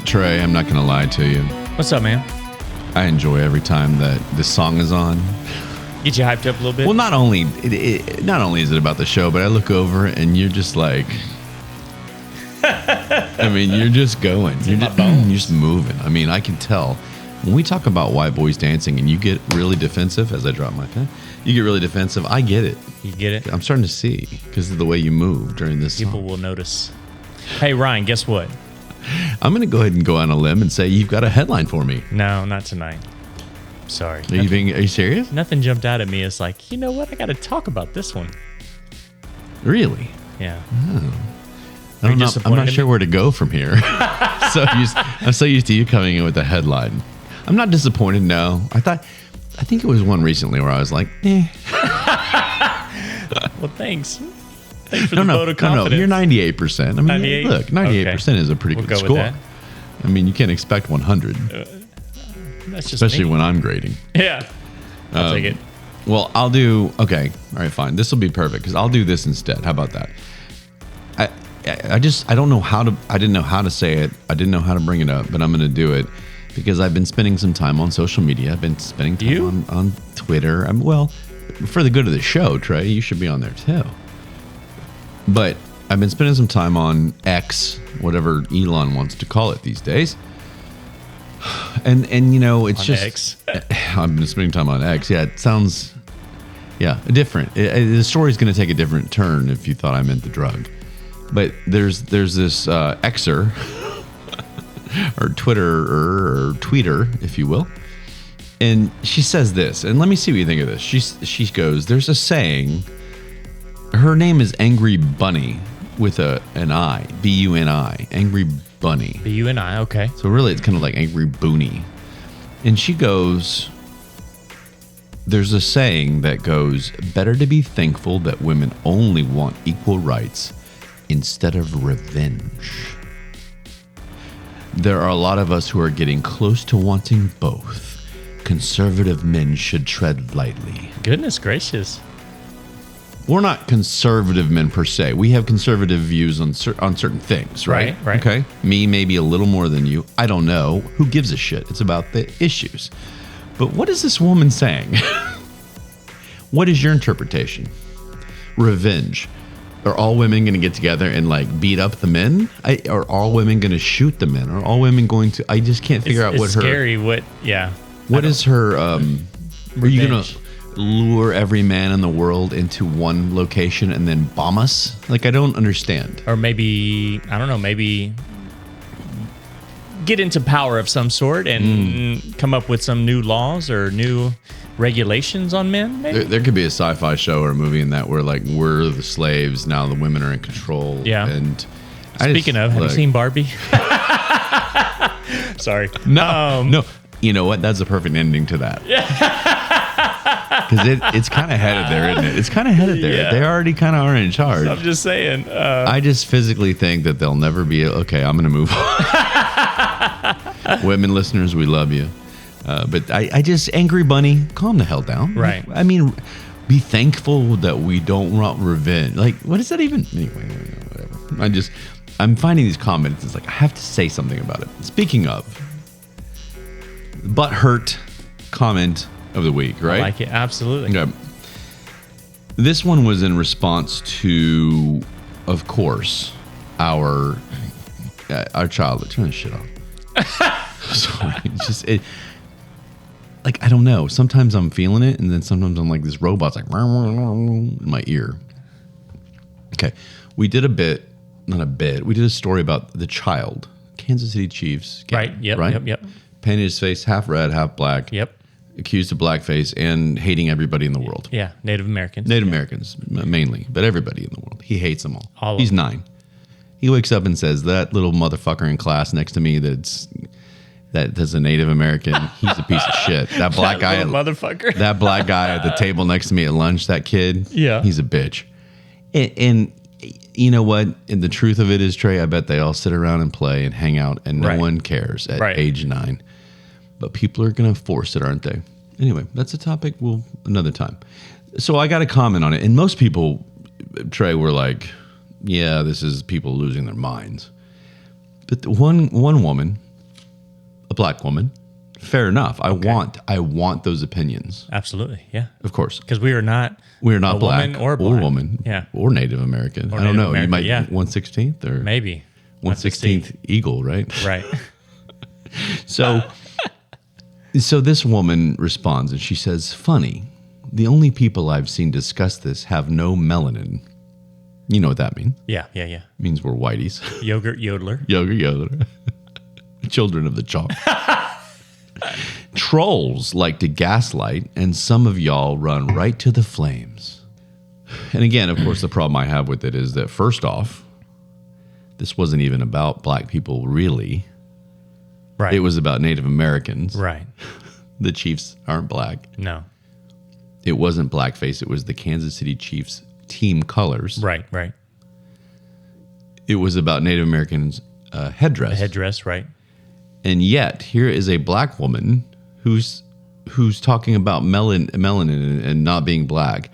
Trey, I'm not going to lie to you. What's up, man? I enjoy every time that this song is on. Get you hyped up a little bit? Well, not only is it about the show, but I look over and you're just like, I mean, you're just going. You're just moving. I mean, I can tell. When we talk about white boys dancing and you get really defensive, as I drop my pen, you get really defensive. I get it. You get it? I'm starting to see because of the way you move during this People song. will notice. Hey, Ryan, guess what? I'm going to go ahead and go on a limb and say you've got a headline for me. No, not tonight. Sorry. Are you serious? Nothing jumped out at me. It's like, you know what? I got to talk about this one. Really? Yeah. Oh. I'm not sure where to go from here. I'm so used to you coming in with a headline. I'm not disappointed, no. I think it was one recently where I was like, eh. Well, thanks. Thanks for the vote of confidence. No, you're 98%. I mean, 98? Look, 98% is a pretty good score. With that. I mean, you can't expect 100. That's just especially me. when I'm grading. Yeah. I'll take it. Well, I'll do, okay. All right, fine. This will be perfect because I'll do this instead. How about that? I don't know how to, I didn't know how to say it. I didn't know how to bring it up, but I'm going to do it because I've been spending some time on social media. I've been spending time on Twitter. Well, for the good of the show, Trey, you should be on there too. But I've been spending some time on X, whatever Elon wants to call it these days. And you know, it's on just X. I've been spending time on X. Yeah, it sounds different. The story's going to take a different turn if you thought I meant the drug. But there's this Xer or Twitter or tweeter, if you will, and she says this. And let me see what you think of this. She goes, "There's a saying. Her name is Angry Bunny with an I, B-U-N-I, Angry Bunny. B-U-N-I, okay. So really, it's kind of like Angry Boony." And she goes, "There's a saying that goes, better to be thankful that women only want equal rights instead of revenge. There are a lot of us who are getting close to wanting both. Conservative men should tread lightly." Goodness gracious. We're not conservative men per se. We have conservative views on certain things, right? Right. Okay. Me, maybe a little more than you. I don't know. Who gives a shit? It's about the issues. But what is this woman saying? What is your interpretation? Revenge. Are all women going to get together and like beat up the men? Are all women going to shoot the men? Are all women going to? I just can't figure out what her. It's scary. What is her? Are you going to lure every man in the world into one location and then bomb us? Like, I don't understand. Or maybe, I don't know, maybe get into power of some sort and come up with some new laws or new regulations on men, maybe? There could be a sci-fi show or a movie in that where, like, we're the slaves, now the women are in control. Yeah. And Speaking of, have you seen Barbie? Sorry. No. You know what? That's a perfect ending to that. Because it's kind of headed there, isn't it? It's kind of headed there. Yeah. They already kind of are in charge. I'm just saying. I just physically think that they'll never be, okay, I'm going to move on. Women listeners, we love you. But I just, Angry Bunny, calm the hell down. Right. I mean, be thankful that we don't want revenge. Like, what is that even? Anyway, whatever. I'm finding these comments. It's like, I have to say something about it. Speaking of, Butthurt comment of the week, right? I like it. Absolutely. Okay. This one was in response to, of course, our child. Turn this shit off. Sorry. Like, I don't know. Sometimes I'm feeling it, and then sometimes I'm like, this robot's like in my ear. Okay. We did we did a story about the child, Kansas City Chiefs. Right. Yep. Right? Yep. Painted his face half red, half black. Yep. Accused of blackface and hating everybody in the world. Yeah. Native Americans. Native Americans, mainly, but everybody in the world. He hates them all. Of He's them. 9. He wakes up and says, that little motherfucker in class next to me that's a Native American, he's a piece of shit. That black guy, motherfucker. that black guy at the table next to me at lunch, that kid, Yeah. he's a bitch. And you know what? And the truth of it is, Trey, I bet they all sit around and play and hang out, and no one cares at age 9. But people are going to force it, aren't they? Anyway, that's a topic another time. So I got a comment on it, and most people, Trey, were like, yeah, this is people losing their minds. But one woman black woman. Fair enough. I want those opinions. Absolutely. Yeah. Of course. Because we are not black woman or black. woman. Yeah. Or Native American. I don't know. You might 1/16th or maybe 1/16th eagle, right? Right. So this woman responds and she says, "Funny. The only people I've seen discuss this have no melanin." You know what that means? Yeah. It means we're whiteys. Yogurt yodeler. Yogurt. Children of the chalk. Trolls like to gaslight, and some of y'all run right to the flames. And again, of course, the problem I have with it is that, first off, this wasn't even about black people, really. Right. It was about Native Americans. Right. The Chiefs aren't black. No. It wasn't blackface. It was the Kansas City Chiefs team colors. Right. It was about Native Americans' headdress. The headdress, right. And yet, here is a black woman who's talking about melanin and not being black.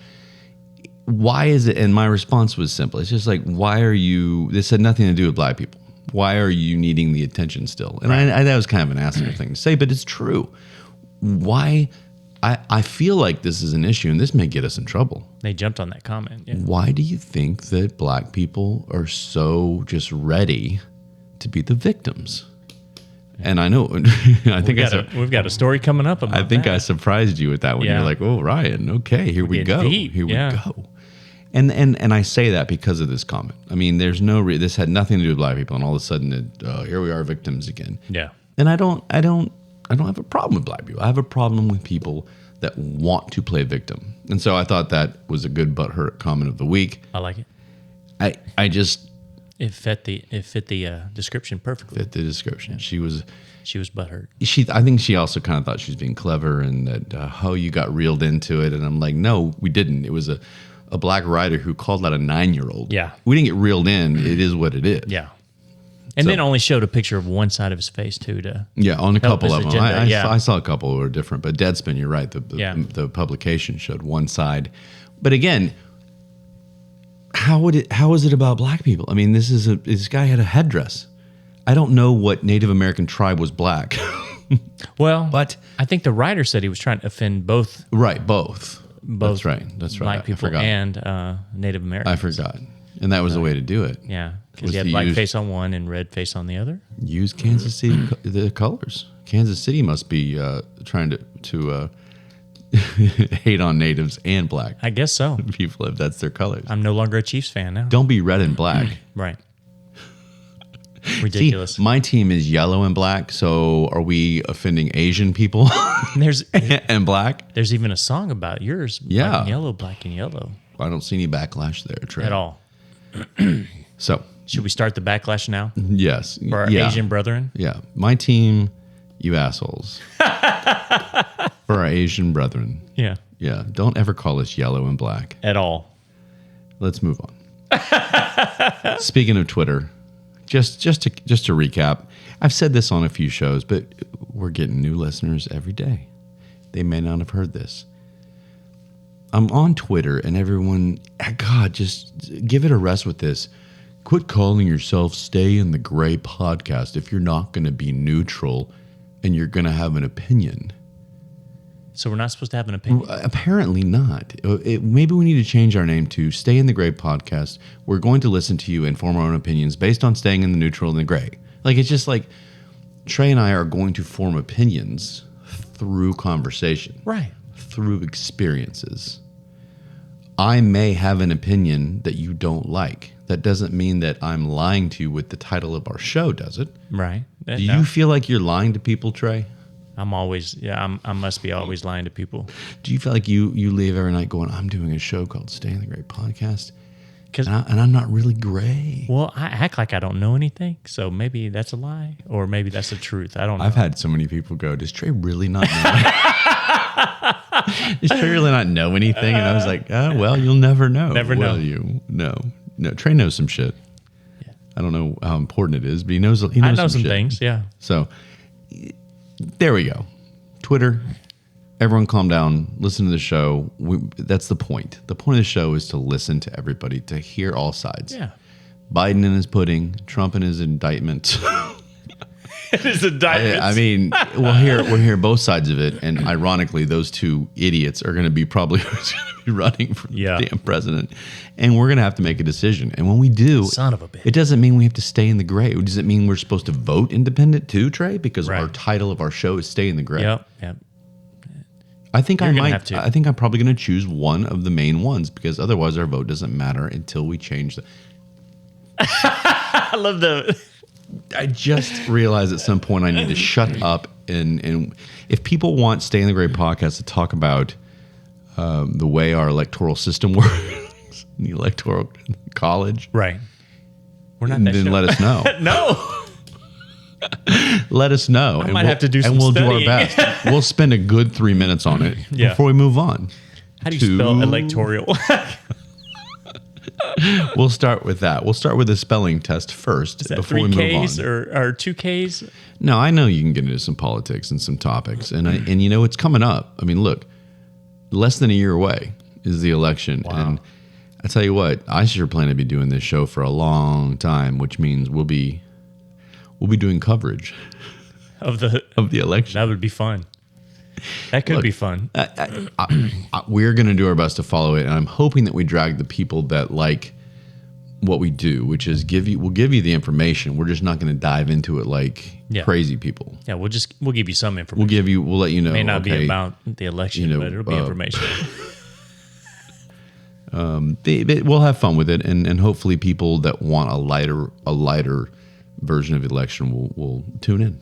Why is it? And my response was simple. It's just like, why are you? This had nothing to do with black people. Why are you needing the attention still? And I that was kind of an asshole thing to say, but it's true. Why? I feel like this is an issue, and this may get us in trouble. They jumped on that comment. Yeah. Why do you think that black people are so just ready to be the victims? And I know, we've got a story coming up about that. I surprised you with that one. You're like, "Oh, Ryan, okay, here we go. Deep. Here we go." And I say that because of this comment. I mean, there's this had nothing to do with black people, and all of a sudden, here we are, victims again. Yeah. And I don't have a problem with black people. I have a problem with people that want to play victim. And so I thought that was a good butthurt comment of the week. I like it. I just. It fit the description perfectly. Fit the description. Yeah. She was butthurt. I think she also kind of thought she was being clever and that you got reeled into it. And I'm like, no, we didn't. It was a black writer who called out a 9-year-old. Yeah, we didn't get reeled in. It is what it is. Yeah, and then only showed a picture of one side of his face too. On a couple of them. I saw a couple who were different, but Deadspin, you're right. The publication showed one side, but again. How is it about black people? I mean, this guy had a headdress. I don't know what Native American tribe was black. Well, but I think the writer said he was trying to offend both. Right, both. That's right. Black people and Native Americans. I forgot. And that was the way to do it. Yeah, because he had black face on one and red face on the other. Use Kansas City the colors. Kansas City must be trying to hate on natives and black. I guess so. People, if that's their colors. I'm no longer a Chiefs fan now. Don't be red and black. Right. Ridiculous. See, my team is yellow and black, so are we offending Asian people and black? There's even a song about yours. Yeah. Black and yellow. I don't see any backlash there, Trey. At all. So. Should we start the backlash now? Yes. For our Asian brethren? Yeah. My team, you assholes. For our Asian brethren. Yeah. Yeah. Don't ever call us yellow and black. At all. Let's move on. Speaking of Twitter, just to recap, I've said this on a few shows, but we're getting new listeners every day. They may not have heard this. I'm on Twitter and everyone, God, just give it a rest with this. Quit calling yourself Stay in the Gray podcast if you're not going to be neutral and you're going to have an opinion. So we're not supposed to have an opinion? Apparently not. Maybe we need to change our name to Stay in the Gray podcast. We're going to listen to you and form our own opinions based on staying in the neutral and the gray. Like, it's just like Trey and I are going to form opinions through conversation. Right. Through experiences. I may have an opinion that you don't like. That doesn't mean that I'm lying to you with the title of our show, does it? Right. Do you feel like you're lying to people, Trey? I'm always, I must be always lying to people. Do you feel like you leave every night going, I'm doing a show called Stay in the Gray podcast, and I'm not really gray? Well, I act like I don't know anything, so maybe that's a lie, or maybe that's the truth. I don't know. I've had so many people go, does Trey really not know? Does Trey really not know anything? And I was like, well, you'll never know. Never know. No, Trey knows some shit. Yeah. I don't know how important it is, but he knows I know some things, yeah. So there we go. Twitter, everyone calm down. Listen to the show. That's the point. The point of the show is to listen to everybody, to hear all sides. Yeah. Biden in his pudding, Trump in his indictment. His indictments. I mean, we'll hear both sides of it, and ironically, those two idiots are going to be probably running for damn president, and we're going to have to make a decision. And when we do, son of a bitch, it doesn't mean we have to stay in the gray. Does it mean we're supposed to vote independent too, Trey? Because our title of our show is "Stay in the Gray." Yep. I think You're I gonna might. have to. I think I'm probably going to choose one of the main ones because otherwise our vote doesn't matter until we change the. I love the. I just realized at some point I need to shut up and if people want Stay in the Gray podcast to talk about the way our electoral system works, the electoral college, Right. We're not that then show. let us know. No. Let us know. I might have to do some and we'll studying. do our best. We'll spend a good 3 minutes on it before we move on. How do you spell electoral? We'll start with that. We'll start with a spelling test first Is that before 3 we move Ks on. or 2 Ks? No, I know you can get into some politics and some topics, and it's coming up. I mean, look, less than a year away is the election, and I tell you what, I sure plan to be doing this show for a long time, which means we'll be doing coverage Of the election. That would be fun. That could be fun. We're going to do our best to follow it, and I'm hoping that we drag the people that like what we do, which is we'll give you the information. We're just not going to dive into it like crazy people. Yeah, we'll give you some information. We'll let you know. It may not be about the election, but it'll be information. We'll have fun with it, and hopefully people that want a lighter version of the election will tune in.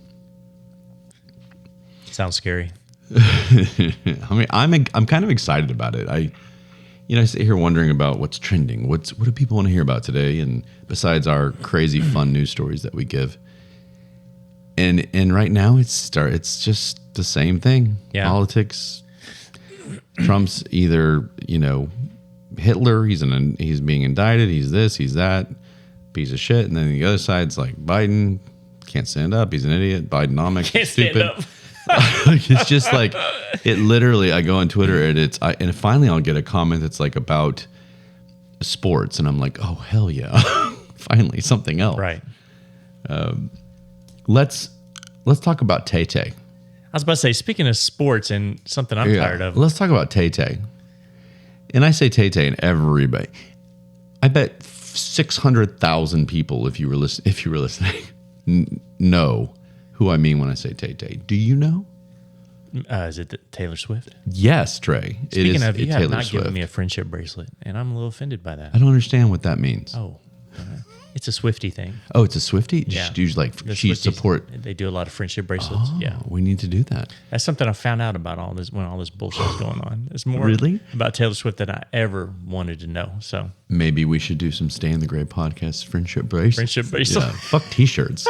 Sounds scary. I mean, I'm kind of excited about it. I sit here wondering about what's trending. What do people want to hear about today? And besides our crazy fun news stories that we give, and right now it's just the same thing. Yeah. Politics. Trump's either Hitler. He's being indicted. He's this. He's that. Piece of shit. And then the other side's like Biden can't stand up. He's an idiot. Bidenomics. Can't stupid. stand up. It's just like it literally. I go on Twitter and finally I'll get a comment that's like about sports, and I'm like, oh hell yeah, finally something else. Right. Let's talk about Tay Tay. I was about to say, speaking of sports and something I'm tired of. Let's talk about Tay Tay. And I say Tay Tay, and everybody. I bet 600,000 people, if you were listening, know who I mean when I say Tay Tay. Do you know? Is it Taylor Swift? Yes, Trey. Speaking of, you have Taylor not Swift. given me a friendship bracelet, and I'm a little offended by that. I don't understand what that means. Oh, it's a Swiftie thing. Oh, it's a Swiftie? Yeah. Do you like The she Swifties, support? They do a lot of friendship bracelets. Yeah, We need to do that. that's something I found out about all this when all this bullshit was going on. It's more Really? about Taylor Swift than I ever wanted to know. So Maybe we should do some Stay in the Gray podcast friendship bracelets. friendship bracelet. Yeah. Fuck t-shirts.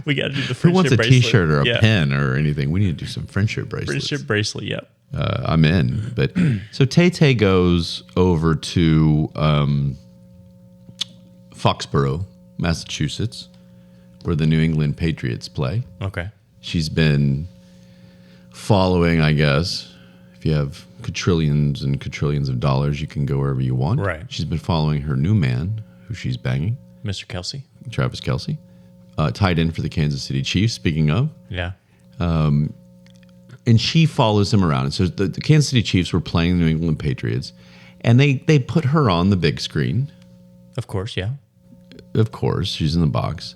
We got to do the Who friendship wants a bracelet. t-shirt or a Yeah. pen or anything? We need to do some friendship bracelets. Friendship bracelet. Yep. I'm in. But so Tay Tay goes over to Foxborough, Massachusetts, where the New England Patriots play. Okay. She's been following, I guess. If you have quadrillions and quadrillions of dollars, you can go wherever you want. Right. She's been following her new man, who she's banging, Mr. Kelsey. Travis Kelce, tied in for the Kansas City Chiefs, speaking of. Yeah. And she follows him around. And so the Kansas City Chiefs were playing the New England Patriots, and they put her on the big screen. Of course. Yeah. Of course, she's in the box.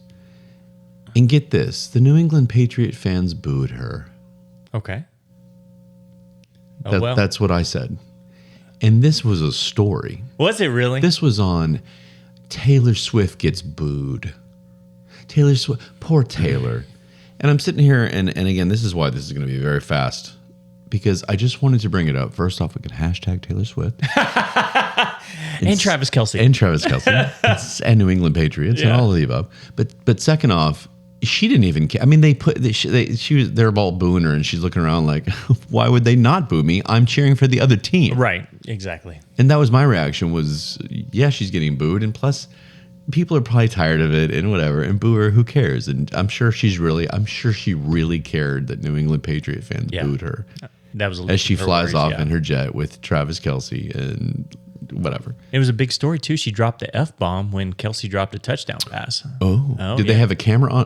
And get this, the New England Patriot fans booed her. Okay. Oh, well. That's what I said. And this was a story. Was it really? This was on Taylor Swift gets booed. Taylor Swift, poor Taylor. And I'm sitting here, and again, this is why this is going to be very fast, because I just wanted to bring it up. First off, we can hashtag Taylor Swift. and Travis Kelsey. And Travis Kelce. And New England Patriots and all of the above. But second off, she didn't even care. I mean, they're all booing her, and she's looking around like, why would they not boo me? I'm cheering for the other team. Right. Exactly. And that was my reaction was, yeah, she's getting booed. And plus, people are probably tired of it and whatever. And boo her, who cares? And I'm sure she really cared that New England Patriot fans booed her. That was as she her flies worries, off in her jet with Travis Kelce and whatever. It was a big story too. She dropped the F-bomb when Kelsey dropped a touchdown pass. Did they have a camera on?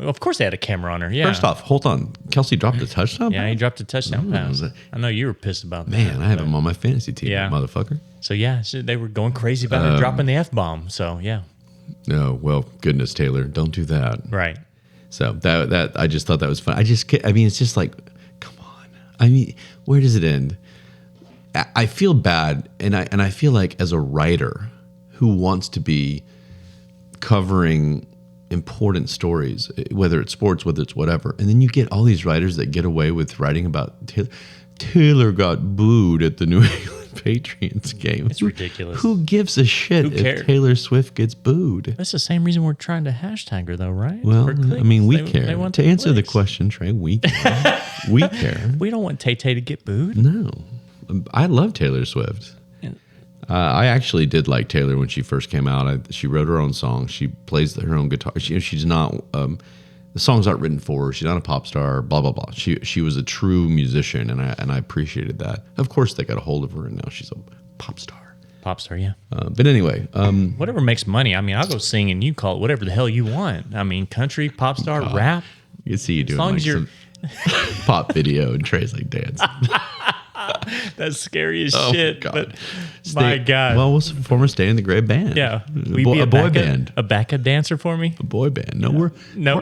Of course they had a camera on her. Yeah. First off, hold on. Kelsey dropped a touchdown Yeah, pass? he dropped a touchdown pass. I know you were pissed about that. Man, I have him on my fantasy team, motherfucker. So, they were going crazy about her dropping the F-bomb. So, yeah. No, well, goodness, Taylor, don't do that. Right. So that I just thought that was fun. It's just like, come on. I mean, where does it end? I feel bad, and I feel like as a writer who wants to be covering important stories, whether it's sports, whether it's whatever, and then you get all these writers that get away with writing about Taylor got booed at the New England Patriots game. It's ridiculous. Who gives a shit if Taylor Swift gets booed? That's the same reason we're trying to hashtag her, though, right? Well, I mean, we care. To answer the question, Trey, we care. We care. We don't want Tay-Tay to get booed. No. I love Taylor Swift. I actually did like Taylor when she first came out. She wrote her own songs. She plays her own guitar. She's not... the songs aren't written for her. She's not a pop star, blah, blah, blah. She was a true musician, and I appreciated that. Of course, they got a hold of her, and now she's a pop star. Pop star, yeah. But anyway. Whatever makes money. I mean, I'll go sing, and you call it whatever the hell you want. I mean, country, pop star, rap. You can see you doing like some pop video, and Trey's like dancing. That's scary as shit. God. But my God. Well, we'll form a Stay in the Gray band. Yeah. A boy band. A backup dancer for me? A boy band. No, we're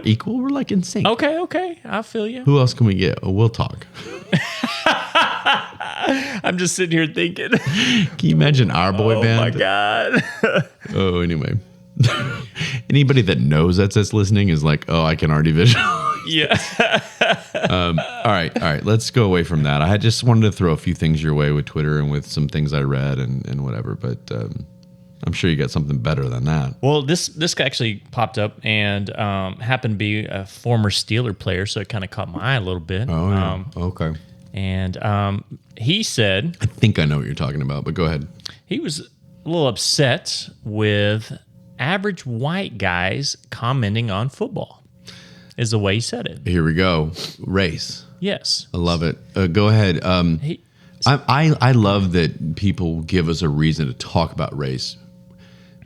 equal. We're like in sync. Okay. I feel you. Who else can we get? Oh, we'll talk. I'm just sitting here thinking. Can you imagine our boy band? Oh, my God. Anyway. Anybody that knows that's listening is like, oh, I can already visualize. Yeah. All right. Let's go away from that. I just wanted to throw a few things your way with Twitter and with some things I read and whatever. But I'm sure you got something better than that. Well, this actually popped up and happened to be a former Steeler player, so it kind of caught my eye a little bit. Oh, yeah. Okay. And he said... I think I know what you're talking about, but go ahead. He was a little upset with average white guys commenting on football. Is the way he said it. Here we go. Race. Yes. I love it. Go ahead. I love that people give us a reason to talk about race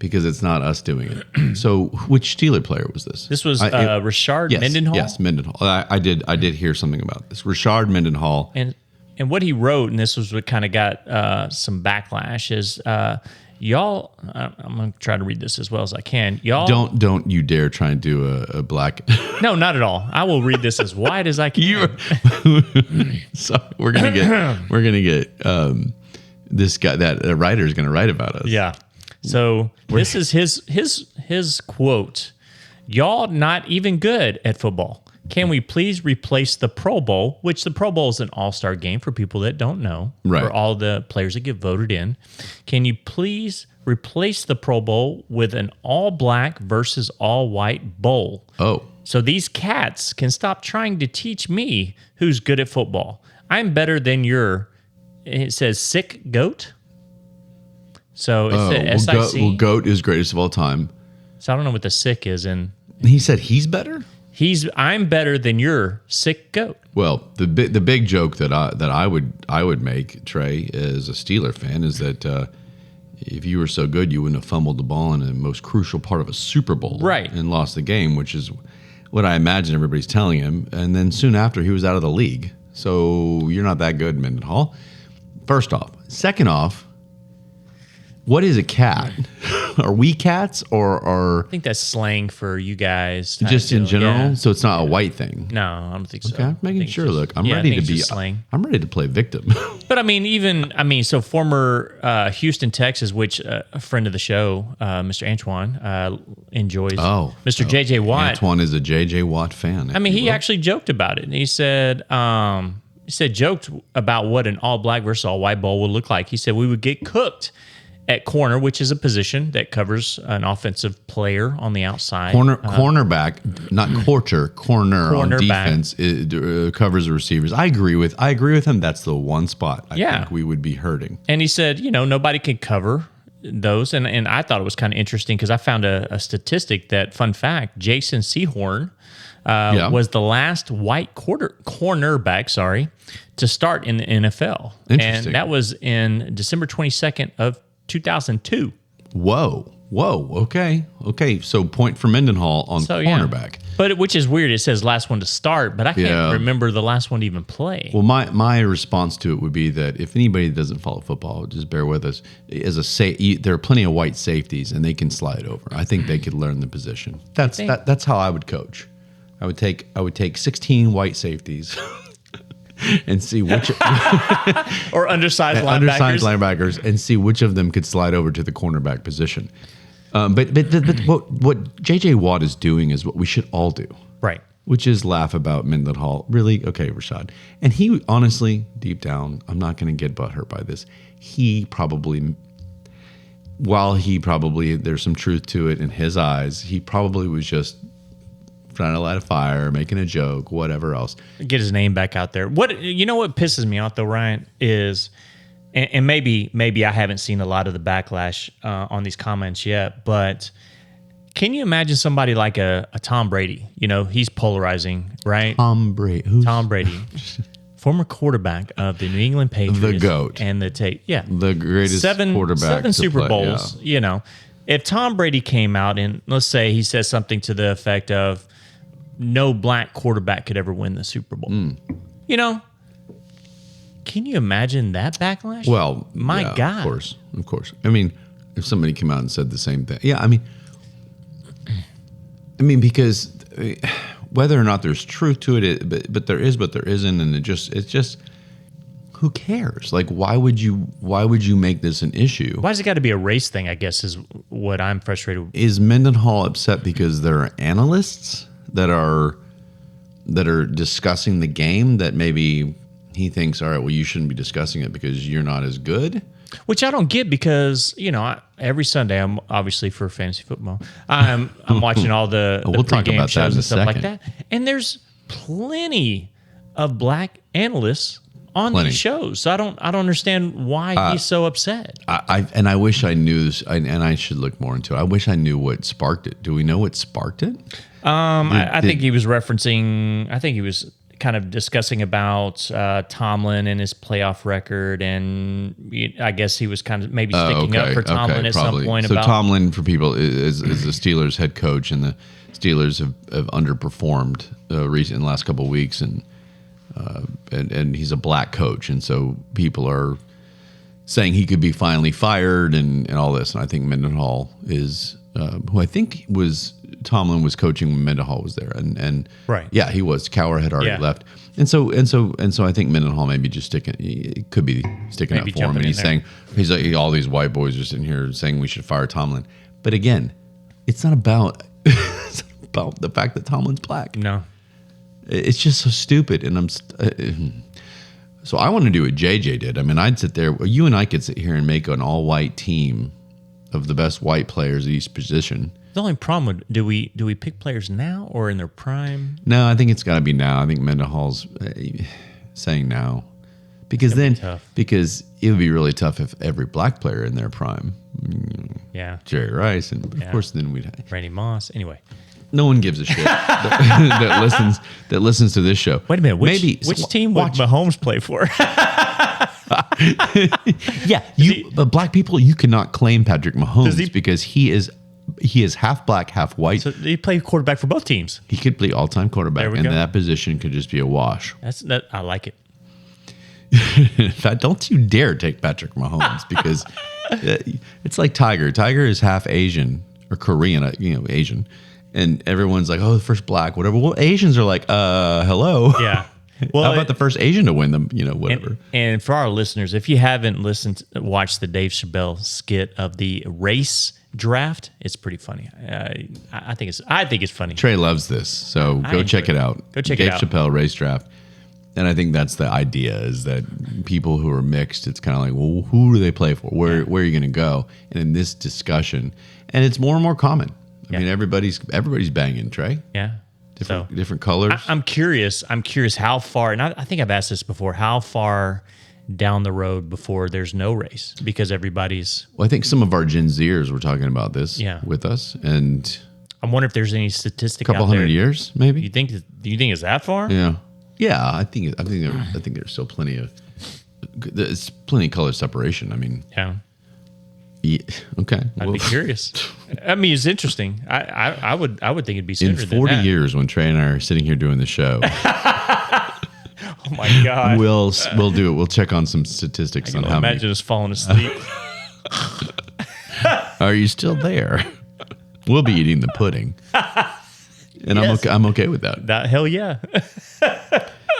because it's not us doing it. So, which Steeler player was this? This was Rashard Mendenhall. Yes, Mendenhall. I did hear something about this. Rashard Mendenhall. And what he wrote, and this was what kind of got some backlash, is y'all. I'm going to try to read this as well as I can. Y'all don't you dare try and do a black. No, not at all. I will read this as wide as I can. So we're gonna get this guy that writer is gonna write about us. Yeah. So this is his quote. Y'all not even good at football. Can we please replace the Pro Bowl, which the Pro Bowl is an all-star game for people that don't know, right, for all the players that get voted in. Can you please replace the Pro Bowl with an all-black versus all-white bowl? Oh. So these cats can stop trying to teach me who's good at football. I'm better than your, it says, sick goat. So it's SIC. Well, goat is greatest of all time. So I don't know what the sick is. And he said he's better? I'm better than your sick goat. Well, the big joke that I would make, Trey, as a Steeler fan, is that if you were so good, you wouldn't have fumbled the ball in the most crucial part of a Super Bowl, right, and lost the game, which is what I imagine everybody's telling him. And then soon after, he was out of the league. So you're not that good, Mendenhall. First off, second off, what is a cat? Are we cats or I think that's slang for you guys. Just in general? Yeah. So it's not a white thing? No, I don't think so. Okay, making sure. Look, I'm ready to be slang. I'm ready to play victim. But so former Houston, Texas, which a friend of the show, Mr. Antoine, enjoys. Mr. JJ Watt. Antoine is a JJ Watt fan. He actually joked about it. And he said, joked about what an all black versus all white bowl would look like. He said we would get cooked at corner, which is a position that covers an offensive player on the outside. Cornerback, not corner on defense. It covers the receivers. I agree with him. That's the one spot I think we would be hurting. And he said, nobody can cover those. And I thought it was kind of interesting because I found a statistic that, fun fact, Jason Sehorn, was the last white cornerback, to start in the NFL. Interesting. And that was in December 22nd of 2002. Whoa. Okay. So point for Mendenhall on cornerback. But which is weird. It says last one to start, but I can't remember the last one to even play. Well, my response to it would be that if anybody doesn't follow football, just bear with us. There are plenty of white safeties, and they can slide over. I think they could learn the position. That's how I would coach. I would take 16 white safeties and see which or undersized linebackers and see which of them could slide over to the cornerback position. But what JJ Watt is doing is what we should all do, right? Which is laugh about Mendenhall. Really, okay, Rashad. And he honestly, deep down, I'm not going to get butthurt by this. He probably, there's some truth to it in his eyes, he probably was just trying to light a fire, making a joke, whatever else. Get his name back out there. What pisses me off though, Ryan, is, and maybe I haven't seen a lot of the backlash on these comments yet, but can you imagine somebody like a Tom Brady? He's polarizing, right? Tom Brady, former quarterback of the New England Patriots, the GOAT, and the greatest quarterback, 7 Super Bowls. Yeah. If Tom Brady came out and let's say he says something to the effect of, no black quarterback could ever win the Super Bowl. Can you imagine that backlash? Well, my God. Of course. I mean, if somebody came out and said the same thing. Yeah, I mean, because whether or not there's truth to it, but there is, but there isn't, and it's just who cares? Like, why would you make this an issue? Why has it got to be a race thing, I guess, is what I'm frustrated with. Is Mendenhall upset because there are analysts that are discussing the game that maybe he thinks, all right, well, you shouldn't be discussing it because you're not as good? Which I don't get because, every Sunday, I'm obviously for fantasy football, I'm watching all the we'll talk pregame about shows that in and stuff a like second. that. And there's plenty of black analysts on these shows. So I don't understand why he's so upset. I wish I knew this, and I should look more into it. I wish I knew what sparked it. Do we know what sparked it? I think he was kind of discussing about Tomlin and his playoff record, and I guess he was kind of maybe sticking up for Tomlin at some point. So Tomlin, for people, is the Steelers head coach, and the Steelers have underperformed in the last couple of weeks, and he's a black coach, and so people are saying he could be finally fired and all this. And I think Mendenhall is, who I think Tomlin was coaching when Mendenhall was there, and right, yeah, he was. Cowher had already left, and so I think Mendenhall maybe just sticking up for him, and he's saying all these white boys are sitting here saying we should fire Tomlin, but again, it's not about the fact that Tomlin's black. No. It's just so stupid, and so I want to do what JJ did. I mean, I'd sit there. You and I could sit here and make an all-white team of the best white players at each position. The only problem do we pick players now or in their prime? No, I think it's got to be now. I think Mendenhall's saying now, because it would be really tough if every black player in their prime. Yeah, Jerry Rice, and of course then we'd Randy Moss. Anyway. No one gives a shit that listens to this show. Wait a minute. Which team would Mahomes play for? Yeah, black people, you cannot claim Patrick Mahomes because he is half black, half white. So he played quarterback for both teams. He could play all-time quarterback, and that position could just be a wash. I like it. In fact, don't you dare take Patrick Mahomes because it's like Tiger. Tiger is half Asian or Korean, Asian. And everyone's like, oh, the first black, whatever. Well, Asians are like, hello. Yeah. Well, how about the first Asian to win them? Whatever. And for our listeners, if you haven't watched the Dave Chappelle skit of the race draft, it's pretty funny. I think it's funny. Trey loves this, so go check it out. Go check it out. Dave Chappelle race draft. And I think that's the idea, is that people who are mixed, it's kind of like, well, who do they play for? Where are you going to go? And in this discussion, and it's more and more common. I mean, everybody's banging, Trey. Yeah. Different colors. I'm curious how far, and I think I've asked this before, how far down the road before there's no race, because everybody's... Well, I think some of our Gen Zers were talking about this with us, and I wonder if there's any statistic. Couple out there. hundred years, maybe. Do you think it's that far? Yeah. Yeah, I think there's still plenty of color separation. I mean, Yeah. Okay. I'd be curious. I mean, it's interesting. I would think it'd be sooner In than 40 that. years, when Trey and I are sitting here doing the show, Oh my God. we'll do it. We'll check on some statistics on how Imagine many. us falling asleep. Are you still there? We'll be eating the pudding, and Yes. I'm okay with that. Hell yeah.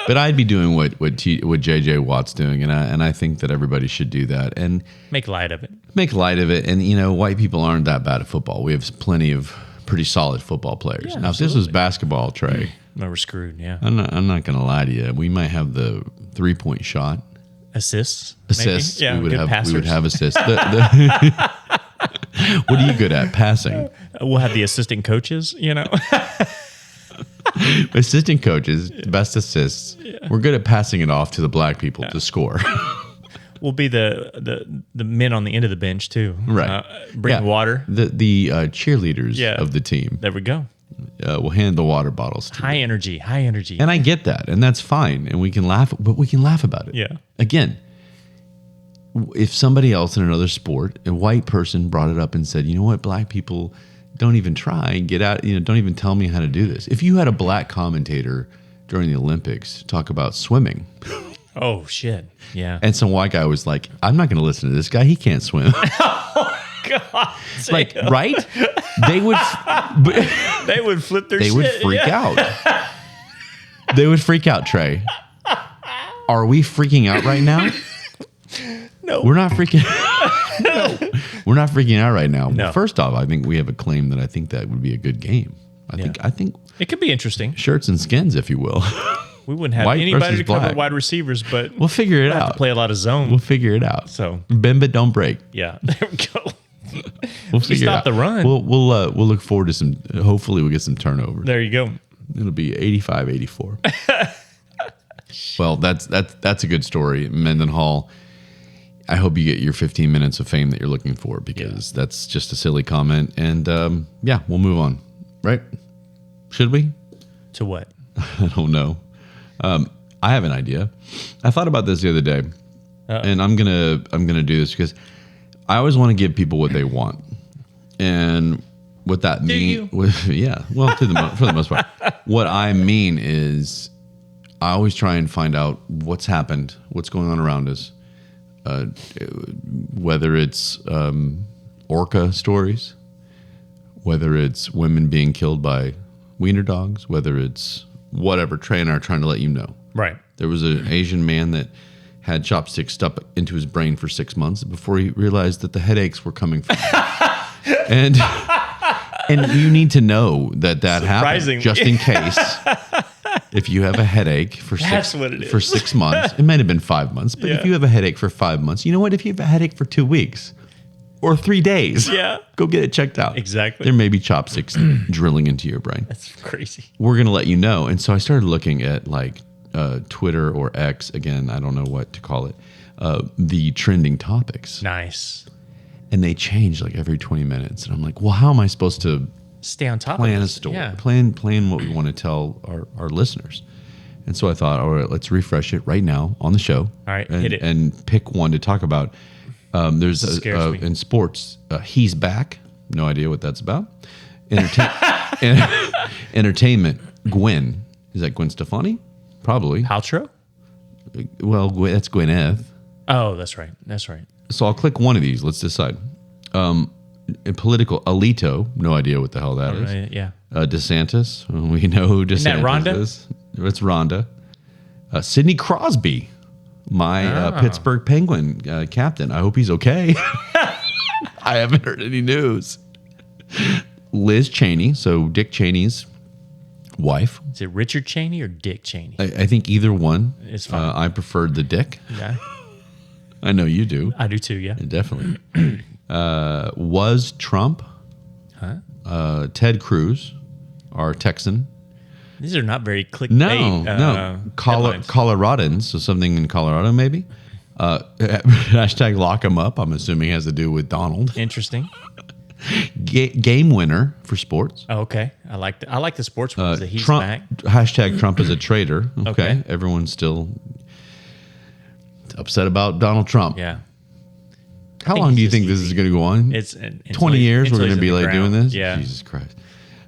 But I'd be doing what JJ Watt's doing, and I think that everybody should do that and Make light of it. make light of it. And white people aren't that bad at football. We have plenty of pretty solid football players. Yeah, now, if this was absolutely. basketball, Trey, No, we're screwed. Yeah. I'm not going to lie to you. We might have the 3-point shot. Assists. maybe? Assists. Yeah. we would good have passers. assists. What are you good at? Passing. We'll have the assistant coaches. Assistant coaches, best assists. We're good at passing it off to the black people to score. We'll be the men on the end of the bench too. Right. Bring Yeah. water. The cheerleaders Yeah. of the team There we go. will hand the water bottles to High energy. And I get that, and that's fine, and we can laugh, but we can laugh about it. Yeah. Again, if somebody else in another sport, a white person brought it up and said, "You know what, black people don't even try and get out. Don't even tell me how to do this." If you had a black commentator during the Olympics talk about swimming, Oh shit. Yeah. and some white guy was like, "I'm not going to listen to this guy. He can't swim." God. Like, right? They would. They would flip their They shit. would freak out. They would freak out, Trey. Are we freaking out right now? No. We're not freaking No. We're not freaking out right now. No. First off, I think we have a claim that I think that would be a good game. I think It could be interesting. shirts and skins, if you will. We wouldn't have White anybody versus to cover black. wide receivers, but We'll figure it we'll have out. to play a lot of zone. We'll figure it out. So Bend but don't break. yeah, there we go. We'll figure it stop out. the run. We'll look forward to some. Hopefully, we'll get some turnovers. There you go. It'll be 85-84. Well, that's a good story, Mendenhall. I hope you get your 15 minutes of fame that you're looking for, because that's just a silly comment. And yeah, we'll move on, right? Should we? To what? I don't know. I have an idea. I thought about this the other day, and I'm gonna do this because I always want to give people what they want, and what that means. Yeah, well, for the most part, what I mean is, I always try and find out what's happened, what's going on around us, whether it's orca stories, whether it's women being killed by wiener dogs, whether it's whatever. Trey and I are trying to let you know. Right. There was an Asian man that had chopsticks stuck into his brain for 6 months before he realized that the headaches were coming from him. And you need to know that happened, just in case. If you have a headache for That's what it is. for 6 months, it might have been 5 months, but if you have a headache for 5 months, you know what? If you have a headache for 2 weeks or 3 days, Yeah. go get it checked out. Exactly. There may be chopsticks drilling into your brain. That's crazy. We're going to let you know. And so I started looking at like Twitter or X, again, I don't know what to call it, the trending topics. Nice. And they change like every 20 minutes. And I'm like, well, how am I supposed to Stay on top plan of a this. story, Yeah. plan what we want to tell our listeners? And so I thought, all right, let's refresh it right now on the show. All right, and, hit it. and pick one to talk about. There's Scares me. in sports, he's back. No idea what that's about. Entertainment. Gwen. Is that Gwen Stefani? Probably. Paltrow? Well, that's Gwyneth. Oh, that's right. That's right. So I'll click one of these. Let's decide. In political, Alito. No idea what the hell that is. Yeah. DeSantis. We know who DeSantis that Rhonda? is. It's Rhonda. Sidney Crosby, my Pittsburgh Penguin captain. I hope he's okay. I haven't heard any news. Liz Cheney, so Dick Cheney's wife. Is it Richard Cheney or Dick Cheney? I think either one. It's fine. I preferred the Dick. Yeah. I know you do. I do too, yeah. Definitely. Was Trump, Ted Cruz, our Texan. These are not very clickbait. No. Headlines. Coloradans, so something in Colorado maybe. Hashtag lock him up, I'm assuming has to do with Donald. Interesting. Game winner for sports. Oh, okay. I like the sports ones. That he's Trump, back. hashtag Trump is a traitor. Okay. Everyone's still upset about Donald Trump. Yeah. How long do you think this is going to go on? It's 20 years. We're going to be like like doing this. Yeah. Jesus Christ.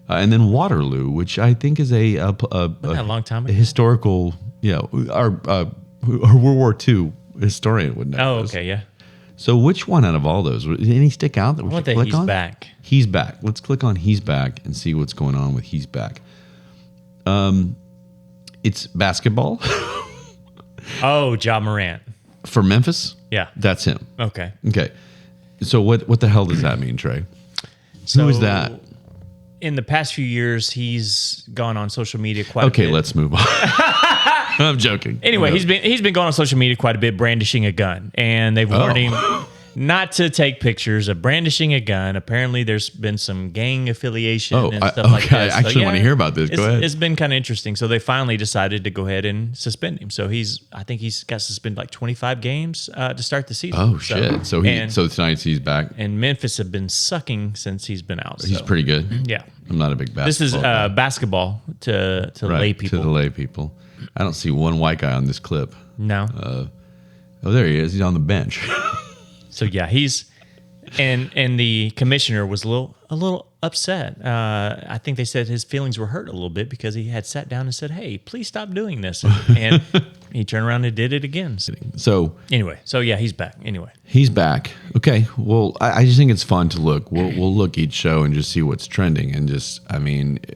And then Waterloo, which I think is a long time ago? historical. Yeah, our World War II historian would know. Oh, this. okay, yeah. So which one out of all those? Did any stick out that we should click he's on? back. He's back. Let's click on He's Back and see what's going on with He's Back. It's basketball. Oh, Ja Morant. For Memphis? Yeah. That's him. Okay. Okay. So what the hell does that mean, Trey? Who is that? In the past few years, he's gone on social media quite a bit. Okay, let's move on. I'm joking. Anyway, he's been going on social media quite a bit, brandishing a gun, and they've warned him not to take pictures of brandishing a gun. Apparently, there's been some gang affiliation and stuff like that. I actually want to hear about this. Go ahead. It's been kind of interesting. So they finally decided to go ahead and suspend him. So I think he's got suspended like 25 games to start the season. Oh shit! So tonight he's back. And Memphis have been sucking since he's been out. He's pretty good. Yeah. I'm not a big basketball. This is guy. basketball to lay people. To the lay people. I don't see one white guy on this clip. No. Oh, there he is. He's on the bench. So yeah, he's and the commissioner was a little upset. I think they said his feelings were hurt a little bit because he had sat down and said, "Hey, please stop doing this," and he turned around and did it again. So anyway, yeah, he's back. Anyway, he's back. Okay. Well, I just think it's fun to look. We'll look each show and just see what's trending. And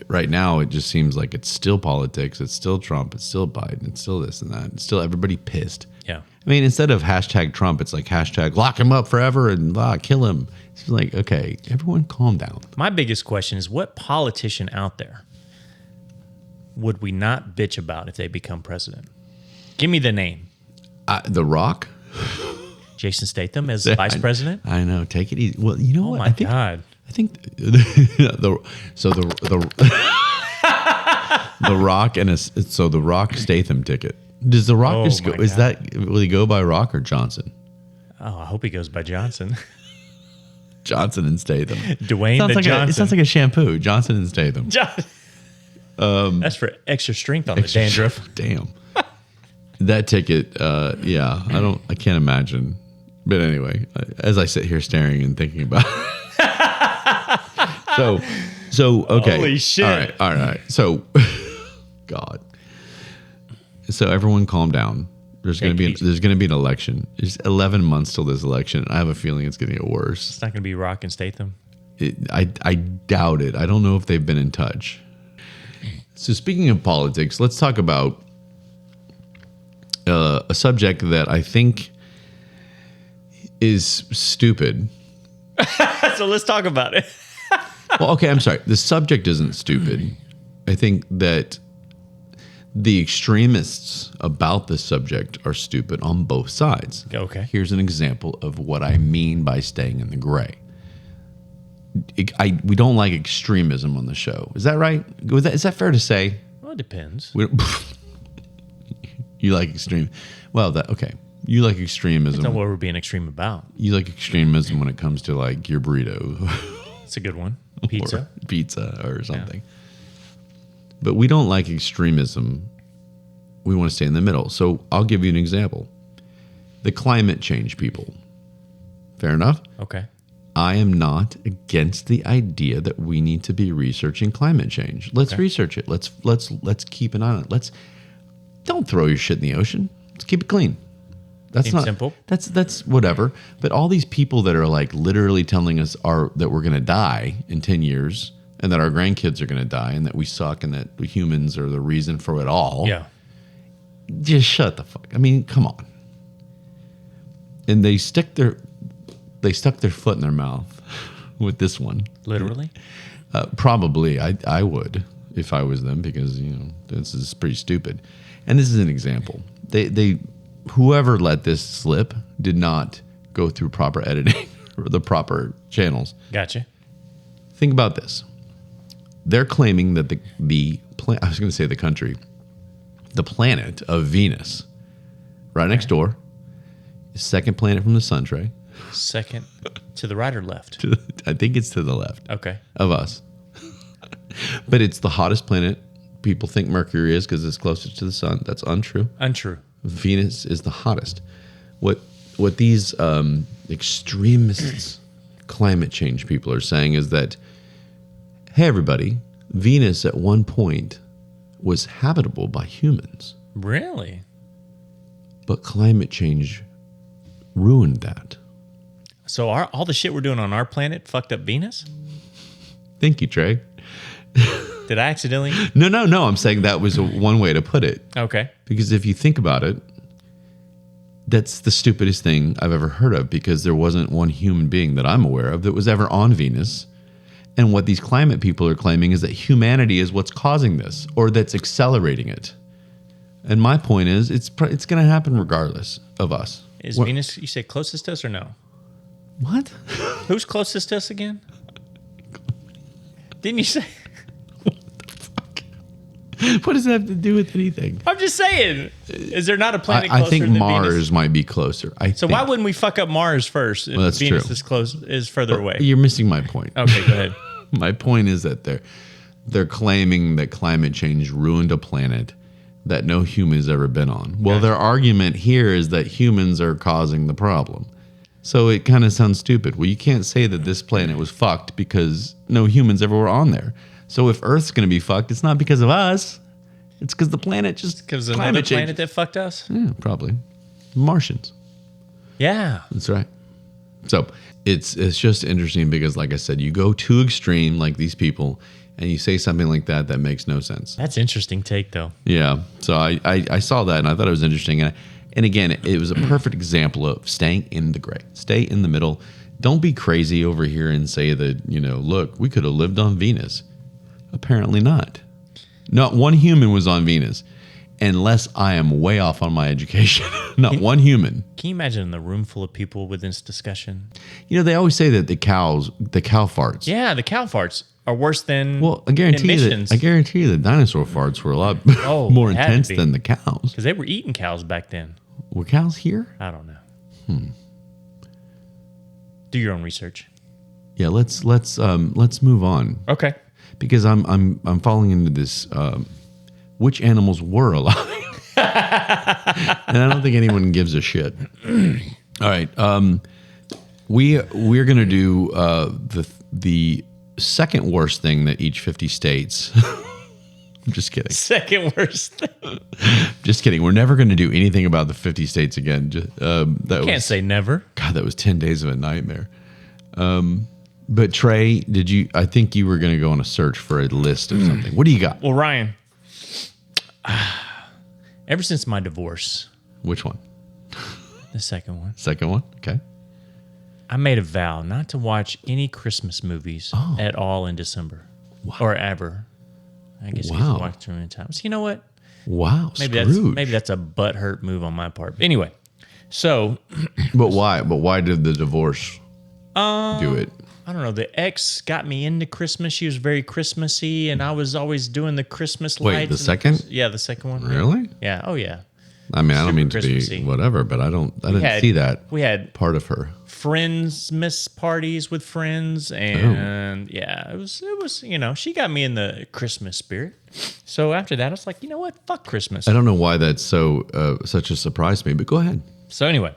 right now it just seems like it's still politics. It's still Trump. It's still Biden. It's still this and that. It's still everybody pissed. Yeah. I mean, instead of hashtag Trump, it's like hashtag lock him up forever and kill him. It's like, okay, everyone calm down. My biggest question is, what politician out there would we not bitch about if they become president? Give me the name. The Rock? Jason Statham as vice president? I know. Take it easy. Well, you know what? Oh, my God. I think the Rock and the Rock Statham ticket. Does the Rock just go? Is that, will he go by Rock or Johnson? Oh, I hope he goes by Johnson. Johnson and Statham. Dwayne sounds the like Johnson. It sounds like a shampoo. Johnson and Statham. That's for extra strength on the dandruff. Damn. That ticket. Yeah. I can't imagine. But anyway, as I sit here staring and thinking about it. So okay. Holy shit. All right. So, God. So everyone calm down. There's going to be an election. It's 11 months till this election. I have a feeling it's going to get worse. It's not going to be Rock and Statham. I doubt it. I don't know if they've been in touch. So speaking of politics, let's talk about a subject that I think is stupid. So let's talk about it. Well, okay, I'm sorry. The subject isn't stupid. I think that the extremists about this subject are stupid on both sides. Okay. Here's an example of what I mean by staying in the gray. We don't like extremism on the show. Is that right? Is that fair to say? Well, it depends. You like extreme. Well, okay. You like extremism. That's not what we're being extreme about. You like extremism when it comes to like your burrito. It's a good one. Pizza. Or pizza or something. Yeah. But we don't like extremism. We want to stay in the middle. So I'll give you an example. The climate change people. Fair enough? Okay. I am not against the idea that we need to be researching climate change. Let's research it. Let's keep an eye on it. Don't throw your shit in the ocean. Let's keep it clean. That's Seems not simple. That's whatever. But all these people that are like literally telling us that we're going to die in 10 years and that our grandkids are going to die and that we suck and that humans are the reason for it all. Yeah. Just shut the fuck. I mean, come on. And they stuck their foot in their mouth with this one. Literally? Probably. I would if I was them because, this is pretty stupid. And this is an example. They whoever let this slip did not go through proper editing or the proper channels. Gotcha. Think about this. They're claiming that the planet of Venus, right next door, is second planet from the sun, Trey. Second to the right or left? I think it's to the left Okay. of us. But it's the hottest planet. People think Mercury is because it's closest to the sun. That's untrue. Untrue. Venus is the hottest. What these extremists, climate change people are saying is that, hey, everybody, Venus at one point was habitable by humans, Really? but climate change ruined that. So all the shit we're doing on our planet fucked up Venus? Thank you, Trey. Did I accidentally? No. I'm saying that was one way to put it. Okay. Because if you think about it, that's the stupidest thing I've ever heard of, because there wasn't one human being that I'm aware of that was ever on Venus. And what these climate people are claiming is that humanity is what's causing this, or that's accelerating it. And my point is, it's going to happen regardless of us. Is Venus, you say closest to us or no? What? Who's closest to us again? Didn't you say? What does that have to do with anything? I'm just saying. Is there not a planet I closer think than Mars Venus? might be closer. So why wouldn't we fuck up Mars first if that's Venus true. is further away? You're missing my point. Okay, go ahead. My point is that they're claiming that climate change ruined a planet that no human's ever been on. Well, their argument here is that humans are causing the problem. So it kind of sounds stupid. Well, you can't say that this planet was fucked because no humans ever were on there. So if Earth's going to be fucked, it's not because of us. It's because the planet just Because climate another change. planet that fucked us? Yeah, probably. Martians. Yeah. That's right. So it's just interesting because, like I said, you go too extreme like these people and you say something like that makes no sense. That's interesting take, though. Yeah. So I saw that and I thought it was interesting. And again, it was a perfect example of staying in the gray. Stay in the middle. Don't be crazy over here and say that, look, we could have lived on Venus. Apparently not. Not one human was on Venus, unless I am way off on my education. Not one human. Can you imagine the room full of people with this discussion? They always say that the cow farts. Yeah, the cow farts are worse than Well, I guarantee emissions. you that dinosaur farts were a lot more had to intense be. than the cows. Because they were eating cows back then. Were cows here? I don't know. Do your own research. Yeah, let's move on. Okay. Because I'm falling into this which animals were alive. And I don't think anyone gives a shit. All right. We're gonna do the second worst thing that each 50 states. I'm just kidding. Second worst thing. Just kidding. We're never going to do anything about the 50 states again. Can't say never. God, that was 10 days of a nightmare. But Trey, I think you were going to go on a search for a list of something. What do you got? Well, Ryan, ever since my divorce, Which one? the second one, Second one? Okay. I made a vow not to watch any Christmas movies at all in December. Wow. Or ever. I guess you can watch too many times. You know what? Wow, Maybe that's a butthurt move on my part. But anyway, so But why? But why did the divorce do it? I don't know. The ex got me into Christmas. She was very Christmassy, and I was always doing the Christmas lights. Wait, the second? Yeah, the second one. Really? Yeah. Oh, yeah. I mean, I don't Super mean to Christmassy. be whatever, but I didn't see that We had part of her. friends parties with friends, and yeah, it was she got me in the Christmas spirit. So after that, I was like, you know what? Fuck Christmas. I don't know why that's such a surprise to me, but go ahead. So anyway,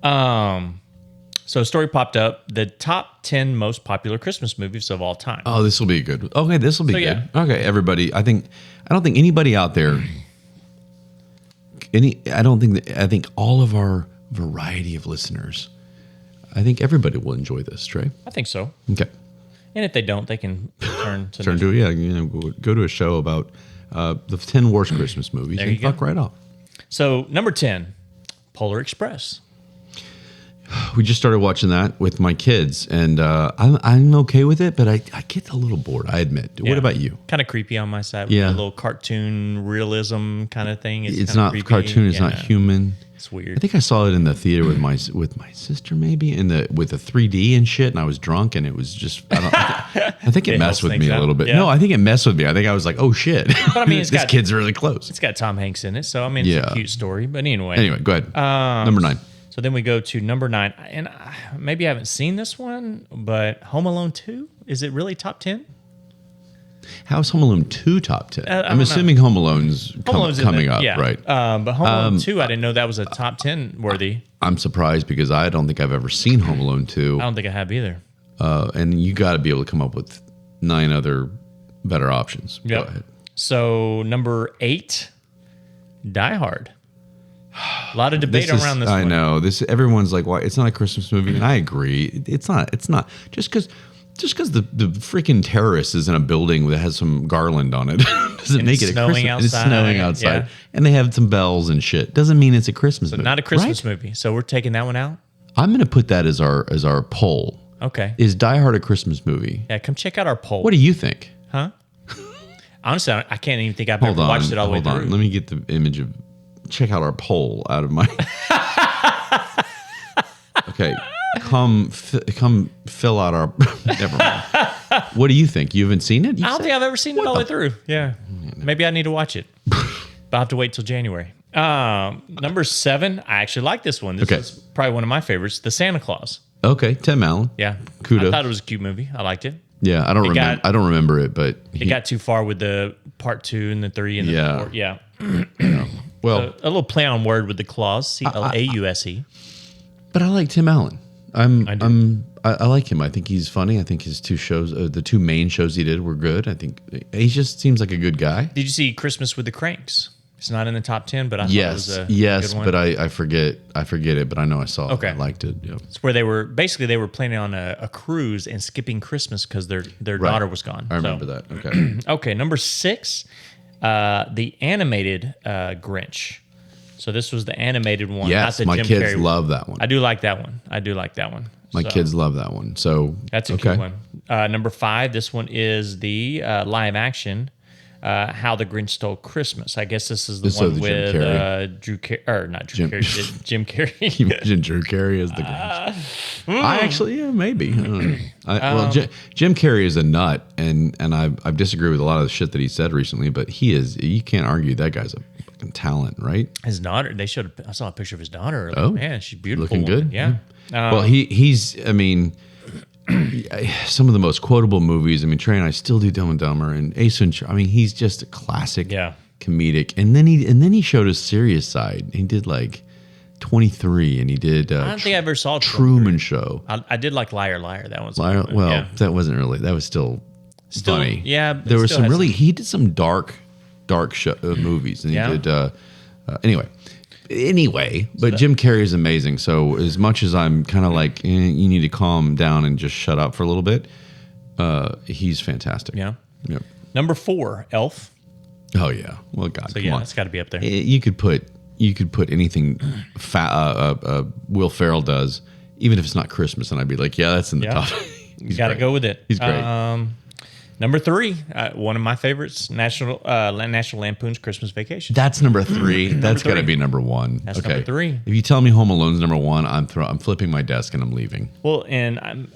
so a story popped up: the top 10 most popular Christmas movies of all time. Oh, this will be good. Okay, this will be good. yeah. Okay, everybody. I don't think anybody out there. I think all of our variety of listeners. I think everybody will enjoy this, Trey. I think so. Okay. And if they don't, they can turn to Go to a show about the 10 worst Christmas movies There and you go. fuck right off. So number 10, Polar Express. We just started watching that with my kids, and I'm okay with it, but I get a little bored, I admit. Yeah. What about you? Kind of creepy on my side. Yeah. With a little cartoon realism kind of thing. It's kinda not creepy. cartoon. It's not Yeah. human. It's I weird. think I saw it in the theater with my sister, maybe with the 3D and shit, and I was drunk, and it was just I think it It messed helps with me things a out. little bit. Yeah. No, I think it messed with me. I think I was like, oh shit, But I mean, it's kid's really close. It's got Tom Hanks in it, so I mean, it's Yeah. a cute story. But anyway, Anyway, go ahead. Number 9. So then we go to number 9, and maybe I haven't seen this one, but Home Alone 2, is it really top 10? How's Home Alone 2 top 10? I I'm don't assuming Home Alone's coming up, yeah. right? But Home Alone 2, I didn't know that was a top 10 worthy. I'm surprised because I don't think I've ever seen Home Alone 2. I don't think I have either. And you got to be able to come up with 9 other better options. Yep. Go ahead. So number 8, Die Hard. A lot of debate around this one. I know. Everyone's like, "Why? It's not a Christmas movie." And I agree. It's not. It's not. Just because the freaking terrorist is in a building that has some garland on it doesn't make it a Christmas. Outside. And it's snowing outside, Yeah. and they have some bells and shit. Doesn't mean it's a Christmas movie. Not a Christmas right? movie. So we're taking that one out. I'm going to put that as our poll. Okay. Is Die Hard a Christmas movie? Yeah, come check out our poll. What do you think? Huh? Honestly, I can't even think I've ever watched it all the way through. Let me get the image of. Check out our poll out of my. Okay, come fill out our. Never mind. What do you think? You haven't seen it? I don't think I've ever seen it all the way through. Yeah, maybe I need to watch it. But I'll have to wait till January. Number 7, I actually like this one. This is probably one of my favorites. The Santa Claus. Okay, Tim Allen. Yeah, Kudos. I thought it was a cute movie. I liked it. Yeah, I don't remember it, but It got too far with the part 2 and the 3 and the 4. Yeah. Well, A little play on word with the clause, Clause. but I like Tim Allen. I like him. I think he's funny. I think his 2 shows, the 2 main shows he did, were good. I think he just seems like a good guy. Did you see Christmas with the Cranks? It's not in the top 10, but I thought it was a good one. But I forget it. But I know I saw it. Okay. I liked it. Yeah. It's where they were planning on a cruise and skipping Christmas because their daughter was gone. I remember that. Okay. Okay, number 6, the animated Grinch. So this was the animated one. Yes, not the my Jim kids Carrey love that one. I do like that one. My kids love that one. So that's a good one. Number 5, this one is the live action. How the Grinch Stole Christmas. I guess this is the one with Jim Carrey. Jim Carrey. You imagine Drew Carey as the Grinch? I actually, maybe. I don't know. Jim Carrey is a nut, and I disagree with a lot of the shit that he said recently, but he is. You can't argue that guy's a fucking talent, right? His daughter. I saw a picture of his daughter. Oh, man, she's beautiful. Looking good. Yeah. Well, he's. I mean. Some of the most quotable movies. I mean, Trey and I still do Dumb and Dumber and Ace Ventura. I mean, he's just a classic, comedic. And then he showed his serious side. He did like 23, and he did. I don't think I ever saw Truman Show. I did like Liar Liar. That one's Liar. Well, that wasn't really. That was still funny. Yeah, there was some really. He did some dark movies, and he did. Anyway, but Jim Carrey is amazing. So as much as I'm kind of like, you need to calm down and just shut up for a little bit, he's fantastic. Yeah. Yep. Number 4, Elf. Oh yeah. Well, God, So come on. it's got to be up there. You could put anything Will Ferrell does, even if it's not Christmas, and I'd be like, yeah, that's in the top. You got to go with it. He's great. Number 3, one of my favorites, National Lampoon's Christmas Vacation. That's number 3. That's got to be number 1. That's number 3. If you tell me Home Alone's number 1, I'm flipping my desk and I'm leaving. Well, and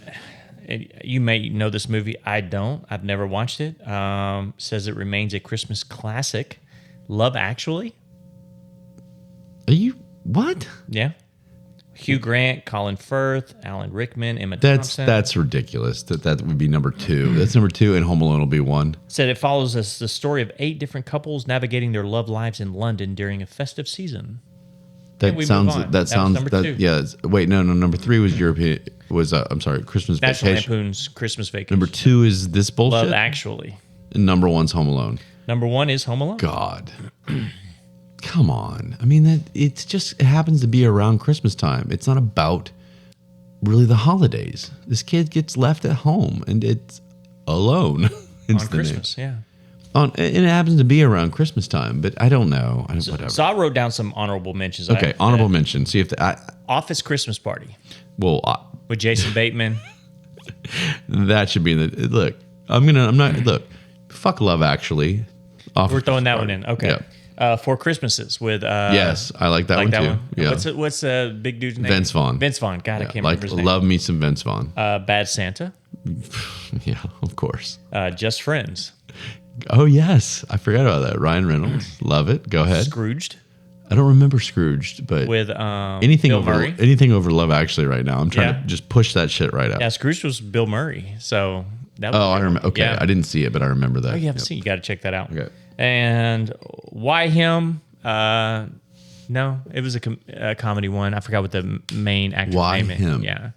you may know this movie. I don't. I've never watched it. Says it remains a Christmas classic. Love Actually. Are you what? Yeah. Hugh Grant, Colin Firth, Alan Rickman, Emma Thompson. That's ridiculous. That would be number 2. That's number 2, and Home Alone will be 1. Said it follows the story of 8 different couples navigating their love lives in London during a festive season. That sounds. Number 2. Yeah. Wait, no. Number 3 was European. I'm sorry, Christmas National Vacation. Lampoon's Christmas Vacation. Number 2 is this bullshit. Love Actually. And number 1's Home Alone. Number 1 is Home Alone. God. Come on. I mean, it happens to be around Christmas time. It's not about really the holidays. This kid gets left at home and it's alone. On Christmas, yeah. And it happens to be around Christmas time, but I don't know. Whatever. So I wrote down some honorable mentions. Okay, honorable mention. See if Office Christmas Party. Well, with Jason Bateman. That should be in the look. Look. Fuck Love Actually. We're throwing that one in. Okay. Yeah. Four Christmases with yes, I like that one too. Yeah. What's the big dude's name? Vince Vaughn. Vince Vaughn. God, I can't remember his name. Love me some Vince Vaughn. Bad Santa. Yeah, of course. Just Friends. Oh yes, I forgot about that. Ryan Reynolds. Love it. Go ahead. Scrooged. I don't remember Scrooged, but with anything Bill over Murray. anything over Love Actually right now. I'm trying Yeah. to just push that shit right out. Yeah, Scrooge was Bill Murray. So that was Oh, I remember. Okay, Yeah. I didn't see it, but I remember that. Oh, you haven't seen? You got to check that out. Okay. And why him? No, it was a comedy one. I forgot what the main actor's Why name is. him? Yeah.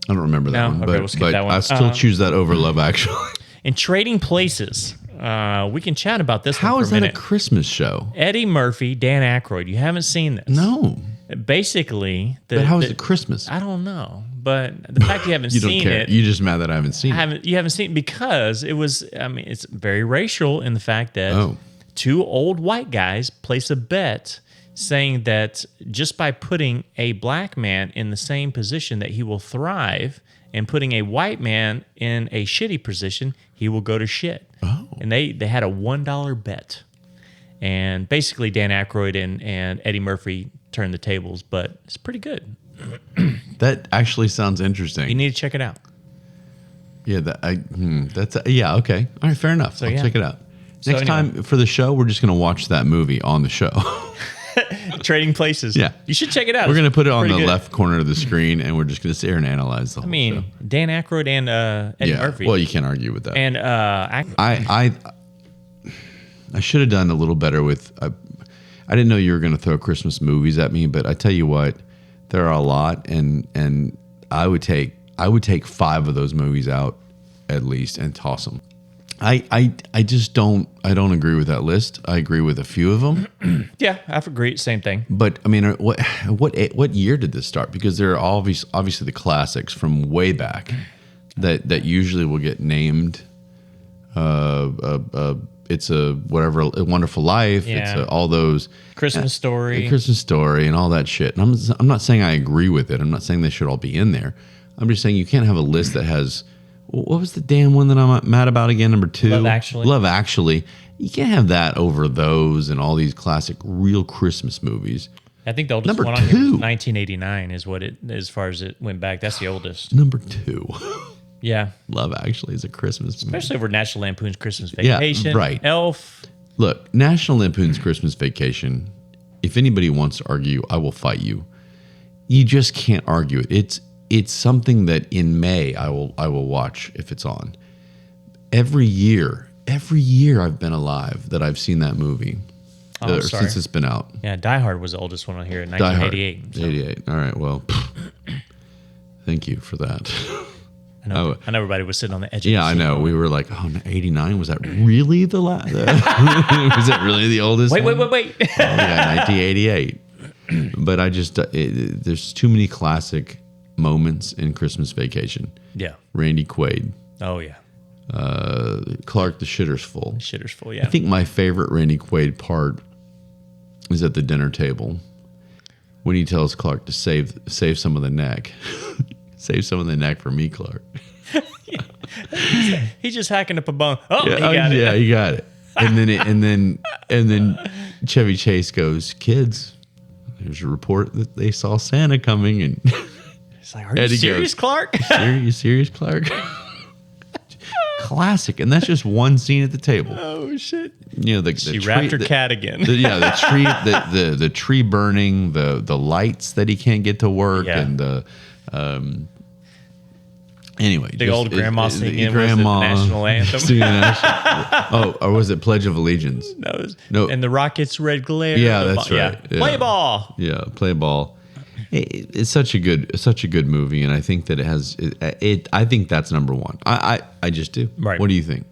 I don't remember that No? one, Okay, but, we'll skip that one. I still choose that over Love Actually. In Trading Places, we can chat about this How one is for a that a minute. Christmas show? Eddie Murphy, Dan Aykroyd. You haven't seen this. No. Basically, But how is it Christmas? I don't know. But the fact you haven't You don't seen care. it. You're just mad that I haven't seen it. You haven't seen it because it was, I mean, it's very racial in the fact that two old white guys place a bet saying that just by putting a black man in the same position that he will thrive and putting a white man in a shitty position, he will go to shit. Oh. And they had a $1 bet. And basically Dan Aykroyd and Eddie Murphy turned the tables, but it's pretty good. That actually sounds interesting. You need to check it out. Yeah, okay. All right, fair enough. I'll yeah. check it out. So Next time for the show, we're just going to watch that movie on the show. Trading Places. Yeah. You should check it out. We're going to put it on the Pretty good. left corner of the screen, and we're just going to sit here and analyze the whole I mean, show. Dan Aykroyd and Eddie Murphy. Well, you can't argue with that. And I should have done a little better with. I didn't know you were going to throw Christmas movies at me, but I tell you what, there are a lot, and I would take 5 of those movies out at least and toss them. I just don't agree with that list. I agree with a few of them. yeah, I've agreed. Same thing. But I mean, what year did this start? Because there are obviously the classics from way back that usually will get named. It's a Wonderful Life. Yeah. It's all those Christmas Story. Christmas Story, and all that shit. And I'm not saying I agree with it. I'm not saying they should all be in there. I'm just saying you can't have a list that has. What was the damn one that I'm mad about again? Number 2. Love Actually. Love Actually. You can't have that over those and all these classic real Christmas movies. I think the oldest Number one on here 2. was 1989 is what it, as far as it went back. That's the oldest. Number 2. Yeah. Love Actually is a Christmas movie. Especially over National Lampoon's Christmas Vacation. Yeah, right. Elf. Look, National Lampoon's Christmas Vacation, if anybody wants to argue, I will fight you. You just can't argue it. It's something that in May I will watch if it's on. Every year I've been alive that I've seen that movie. Oh, sorry. Since it's been out. Yeah, Die Hard was the oldest one on here in Die Hard. 1988. So 88. All right, well, thank you for that. I know everybody was sitting on the edge of Yeah, the I seat. know. We were like, 89? Was that really the last? Was it really the oldest Wait. one? Oh, yeah, 1988. But I just, there's too many classic moments in Christmas Vacation. Yeah. Randy Quaid. Oh, yeah. Clark the Shitter's Full. Shitter's Full, yeah. I think my favorite Randy Quaid part is at the dinner table when he tells Clark to save some of the neck. Save some of the neck for me, Clark. He's just hacking up a bone. Oh, he got it. Yeah, you got it. And then Chevy Chase goes, "Kids, there's a report that they saw Santa coming." And It's like, are you serious, Clark? You serious, Clark? Classic, and that's just one scene at the table. Oh shit! You know, She wrapped her cat again. the tree burning, the lights that he can't get to work, Yeah. and the anyway, The old grandma singing was the national anthem. singing the national- or was it Pledge of Allegiance? No. And the Rockets' red glare. Yeah, that's right. Yeah. Play ball. Yeah, play ball. It's such a good movie, and I think that it has it. I think that's number one. I just do. Right. What do you think?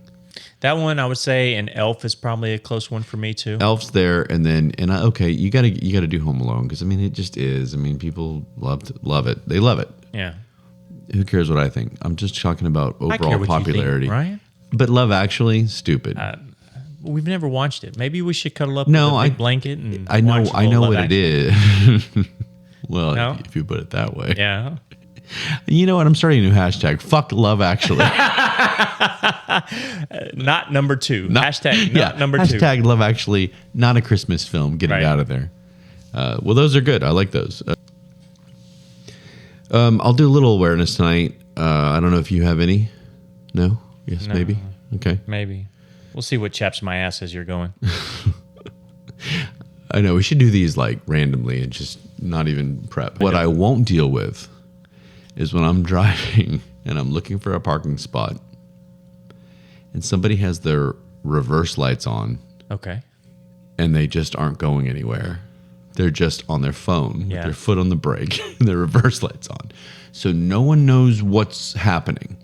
That one, I would say, and Elf is probably a close one for me too. Elf's there, and okay, you gotta do Home Alone because I mean it just is. I mean people love it. They love it. Yeah. Who cares what I think? I'm just talking about I care overall what popularity. you think, Ryan. But Love Actually, stupid. We've never watched it. Maybe we should cuddle up No, with a big blanket and I know watch a little what Love it Actually. is. Well, No? if you put it that way. Yeah. You know what? I'm starting a new hashtag. Fuck Love Actually. Not number 2. Hashtag not number 2. Hashtag Love Actually, not a Christmas film. Get Right. it out of there. Well, those are good. I like those. I'll do a little awareness tonight. I don't know if you have any. No? Yes, No. maybe? Okay. Maybe. We'll see what chaps my ass as you're going. I know we should do these like randomly and just not even prep. What I won't deal with is when I'm driving and I'm looking for a parking spot and somebody has their reverse lights on. Okay. And they just aren't going anywhere. They're just on their phone with their foot on the brake and their reverse lights on. So no one knows what's happening.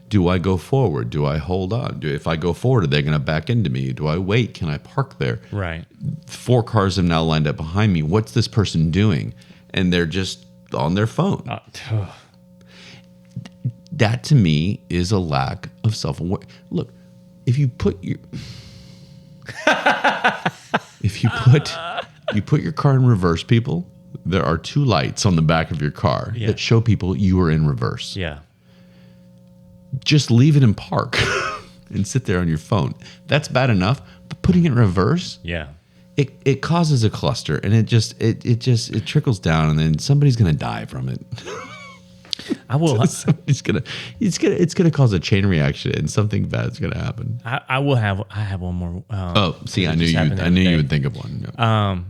Do I go forward? Do I hold on? If I go forward, are they going to back into me? Do I wait? Can I park there? Right. 4 cars have now lined up behind me. What's this person doing? And they're just on their phone. That to me is a lack of self-awareness. Look, if you put your you put your car in reverse, people, there are 2 lights on the back of your car that show people you are in reverse. Yeah. Just leave it in park and sit there on your phone. That's bad enough, but putting it in reverse, it causes a cluster, and it trickles down, and then somebody's gonna die from it. I will. It's gonna cause a chain reaction, and something bad's gonna happen. I have one more. I knew you would think of one. Yeah.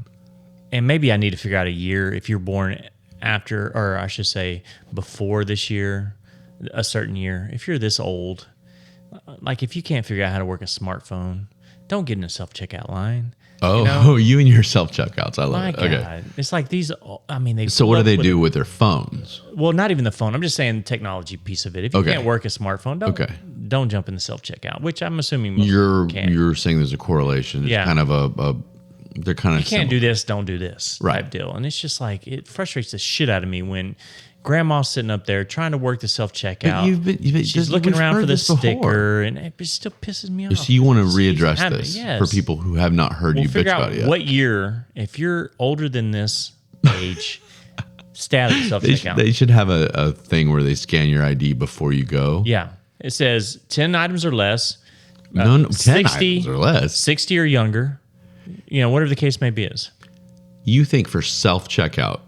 And maybe I need to figure out a year if you're born after, or I should say before this year, a certain year. If you're this old, like if you can't figure out how to work a smartphone, don't get in a self-checkout line. Oh, you and your self-checkouts. I love My it. God. Okay. It's like these, I mean, they. So what do they do with their phones? Well, not even the phone. I'm just saying the technology piece of it. If you can't work a smartphone, don't jump in the self-checkout, which I'm assuming most people can. You're saying there's a correlation. It's kind of they're kind of you can't do this, don't do this type deal. And it's just like, it frustrates the shit out of me when grandma's sitting up there trying to work the self-checkout. She's looking around for the sticker, and it still pisses me off. So you want to readdress this for people who have not heard you bitch about it yet. What year, if you're older than this age, stay out of the self-checkout. They should have a thing where they scan your ID before you go. Yeah. It says 10 items or less. 10 60, items or less. 60 or younger. Whatever the case may be is. You think for self-checkout,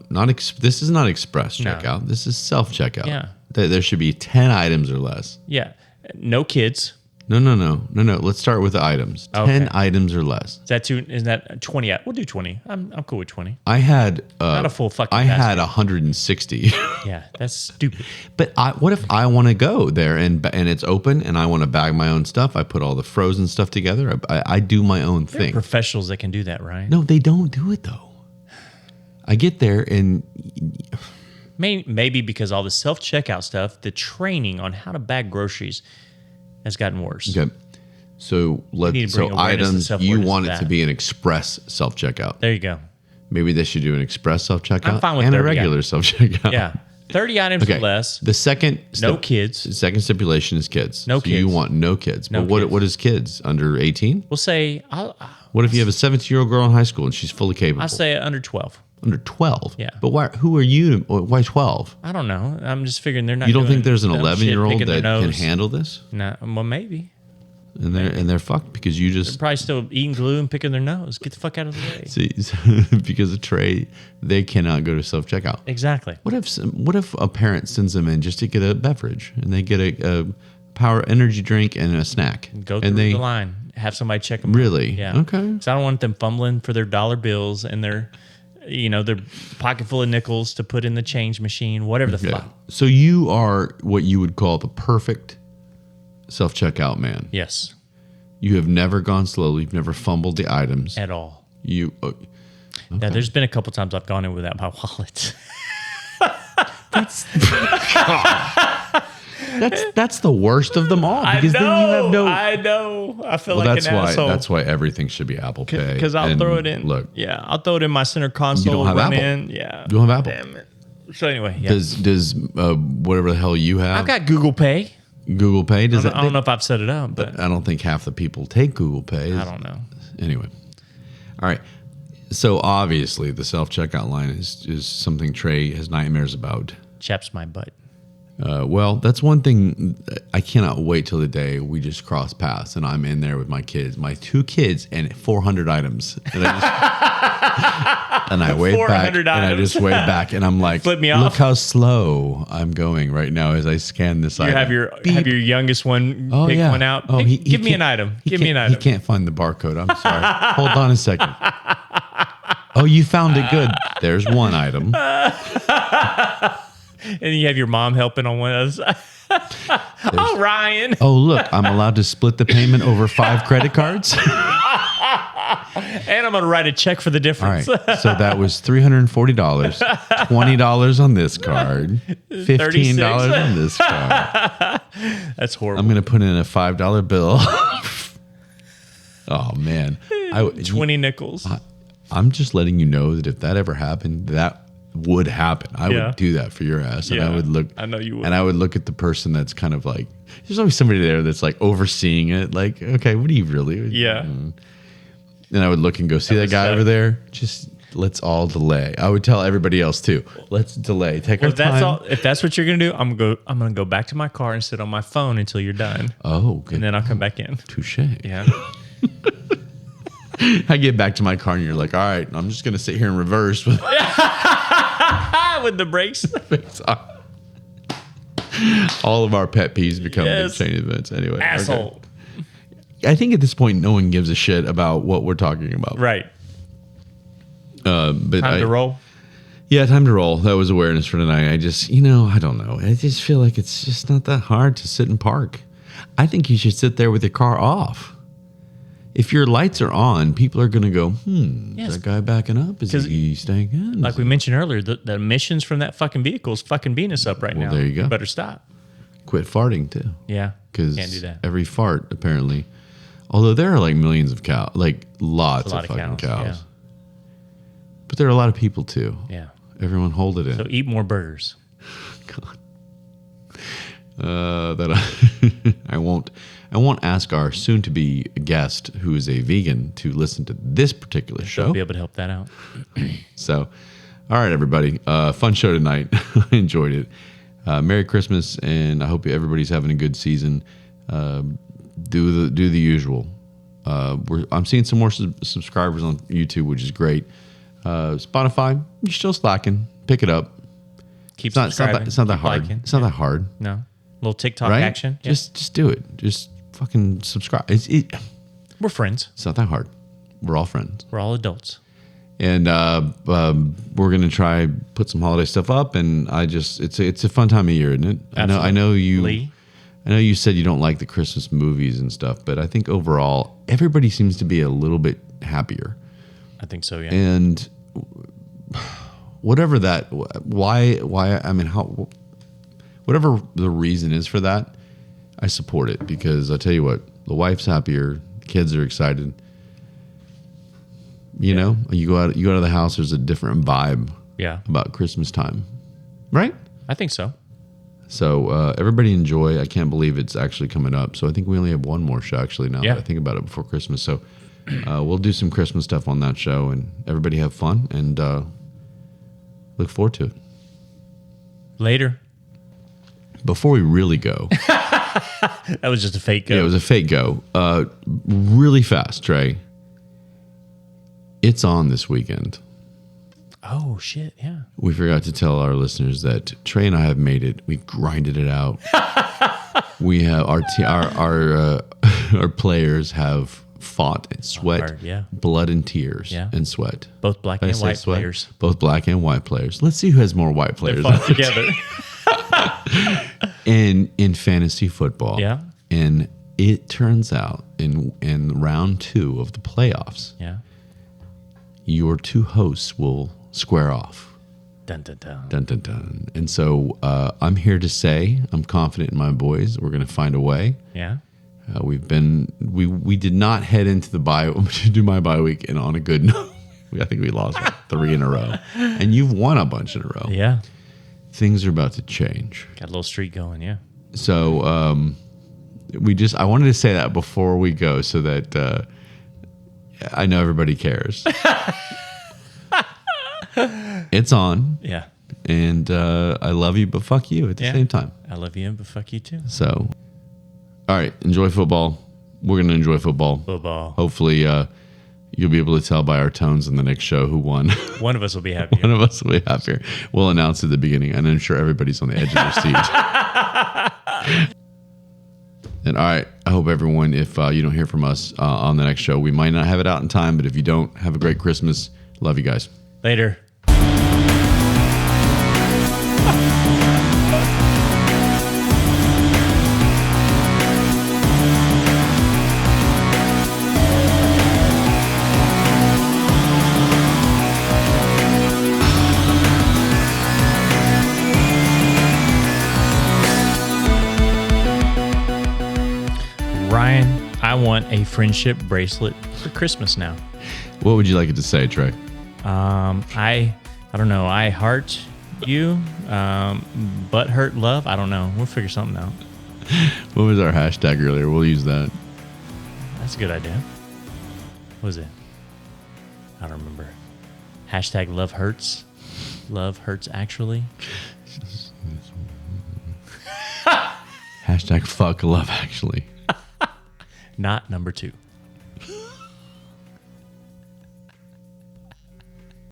this is not express checkout. This is self-checkout. Yeah. There should be 10 items or less. Yeah. No kids. No. Let's start with the items. 10 items or less. Is that 20? We'll do 20. I'm cool with 20. I had not a full fucking I had 160. Yeah, that's stupid. But what if I want to go there and it's open and I want to bag my own stuff? I put all the frozen stuff together. I do my own thing. There are professionals that can do that, right? No, they don't do it though. I get there and maybe because all the self-checkout stuff, the training on how to bag groceries has gotten worse. Okay. So items, you want it to be an express self-checkout. There you go. Maybe they should do an express self-checkout I'm fine with and 30 a regular self-checkout. Yeah. 30 items or less. The second kids. The second stipulation is kids. No kids. You want no kids. No but kids. What is kids? Under 18? We'll say what if you have a 17-year-old girl in high school and she's fully capable? I'll say under 12. Under 12? Yeah. But who are you? Why 12? I don't know. I'm just figuring they're not. You don't think there's an dumb 11-year-old shit, that can handle this? No. Well, maybe. And they're fucked because you just... They're probably still eating glue and picking their nose. Get the fuck out of the way. See, because of Trey, they cannot go to self-checkout. Exactly. What if a parent sends them in just to get a beverage and they get a power energy drink and a snack? Go through the line. Have somebody check them. Really? Yeah. Okay. Because I don't want them fumbling for their dollar bills and their pocket full of nickels to put in the change machine, whatever the fuck. So you are what you would call the perfect self-checkout man. Yes. You have never gone slowly. You've never fumbled the items. At all. Okay. Yeah, there's been a couple times I've gone in without my wallet. That's the worst of them all. Because then you have no. I know. I feel like an asshole. That's why everything should be Apple Pay. Because I'll throw it in. Look, I'll throw it in my center console. You don't have Apple. Yeah. You don't have Apple. Damn it. So anyway, does whatever the hell you have? I've got Google Pay. Google Pay. I don't know if I've set it up, but I don't think half the people take Google Pay. I don't know. Anyway, all right. So obviously, the self-checkout line is something Trey has nightmares about. Chaps my butt. Well, that's one thing. I cannot wait till the day we just cross paths and I'm in there with my kids, my 2 kids, and 400 items. And I wave back, and I just wave back, and I'm like, flip me off. Look how slow I'm going right now as I scan this item. Have your youngest one pick one out. Give me an item. Give me an item. He can't find the barcode. I'm sorry. Hold on a second. Oh, you found it good. There's one item. And you have your mom helping on one of those. Oh, Ryan. Oh, look, I'm allowed to split the payment over 5 credit cards. And I'm going to write a check for the All difference. right. So that was $340, $20 on this card, $15 on this card. That's horrible. I'm going to put in a $5 bill. Oh, man. 20 nickels. I'm just letting you know that if that ever happened, that would happen. I would do that for your ass. And Yeah, I would look. I know you would. And I would look at the person that's kind of like, there's always somebody there that's like overseeing it. Like, okay, what do you really? Yeah. And I would look and go, see that guy over there? Just let's all delay. I would tell everybody else too. Let's delay. Take our time. If that's what you're gonna do, I'm gonna go back to my car and sit on my phone until you're done. Oh, good. And then I'll come back in. Touche. Yeah. I get back to my car and you're like, all right, I'm just gonna sit here in reverse with With the brakes. all of our pet peeves become Yes. big chain events. Anyway, Asshole. okay. I think at this point, no one gives a shit about what we're talking about. Right. But Time to roll. Yeah, time to roll. That was awareness for tonight. I just, I don't know. I just feel like it's just not that hard to sit and park. I think you should sit there with your car off. If your lights are on, people are going to go, Yes. is that guy backing up? Is he staying in? Like we mentioned earlier, the emissions from that fucking vehicle is fucking beating us up right now. there you go. Better stop. Quit farting, too. Yeah. Because Can't do that. every fart, apparently, although there are like millions of cows, like lots of fucking cows. Yeah. But there are a lot of people, too. Yeah. Everyone hold it in. So eat more burgers. God. I won't ask our soon-to-be guest, who is a vegan, to listen to this particular show. I'll be able to help that out. So, all right, everybody, fun show tonight. I enjoyed it. Merry Christmas, and I hope everybody's having a good season. Do the usual. I'm seeing some more subscribers on YouTube, which is great. Spotify, you're still slacking. Pick it up. Keep It's not subscribing. that Keep hard. liking. It's not that hard. No. Little TikTok Right? action. Yeah. Just do it. Just fucking subscribe. We're friends. It's not that hard. We're all friends. We're all adults. And we're gonna try put some holiday stuff up. And it's a fun time of year, isn't it? Absolutely. I know you said you don't like the Christmas movies and stuff, but I think overall everybody seems to be a little bit happier. I think so, yeah. And whatever whatever the reason is for that, I support it, because I'll tell you what, the wife's happier, the kids are excited. You know, you go out of the house, there's a different vibe about Christmas time, right? I think so. So everybody enjoy. I can't believe it's actually coming up. So I think we only have one more show actually now that I think about it before Christmas. So we'll do some Christmas stuff on that show, and everybody have fun, and look forward to it. Later. Before we really go. That was just a fake go. Yeah, it was a fake go. Really fast, Trey. It's on this weekend. Oh, shit, yeah. We forgot to tell our listeners that Trey and I have made it. We've grinded it out. We have our players have fought and sweat, blood and tears, and sweat. Both black and white players. Both black and white players. Let's see who has more white players. They fought together. in fantasy football. Yeah. And it turns out in round 2 of the playoffs, your two hosts will square off. Dun, dun, dun. Dun, dun, dun. And so I'm here to say I'm confident in my boys. We're going to find a way. Yeah. We did not head into the do my bye week and on a good note. I think we lost 3 in a row. And you've won a bunch in a row. Yeah. Things are about to change. Got a little streak going, yeah. So I wanted to say that before we go so that I know everybody cares. It's on. Yeah. And I love you, but fuck you at the same time. I love you, but fuck you too. So, all right, enjoy football. We're going to enjoy football. Football. Hopefully, you'll be able to tell by our tones in the next show who won. One of us will be happier. One of us will be happier. We'll announce at the beginning, and I'm sure everybody's on the edge of their seat. And all right, I hope everyone, if you don't hear from us on the next show, we might not have it out in time, but if you don't, have a great Christmas. Love you guys. Later. Ryan, I want a friendship bracelet for Christmas now. What would you like it to say, Trey? I don't know. I heart you. Butthurt love. I don't know. We'll figure something out. What was our hashtag earlier? We'll use that. That's a good idea. What was it? I don't remember. Hashtag love hurts. Love hurts actually. Hashtag fuck love actually. Not number 2.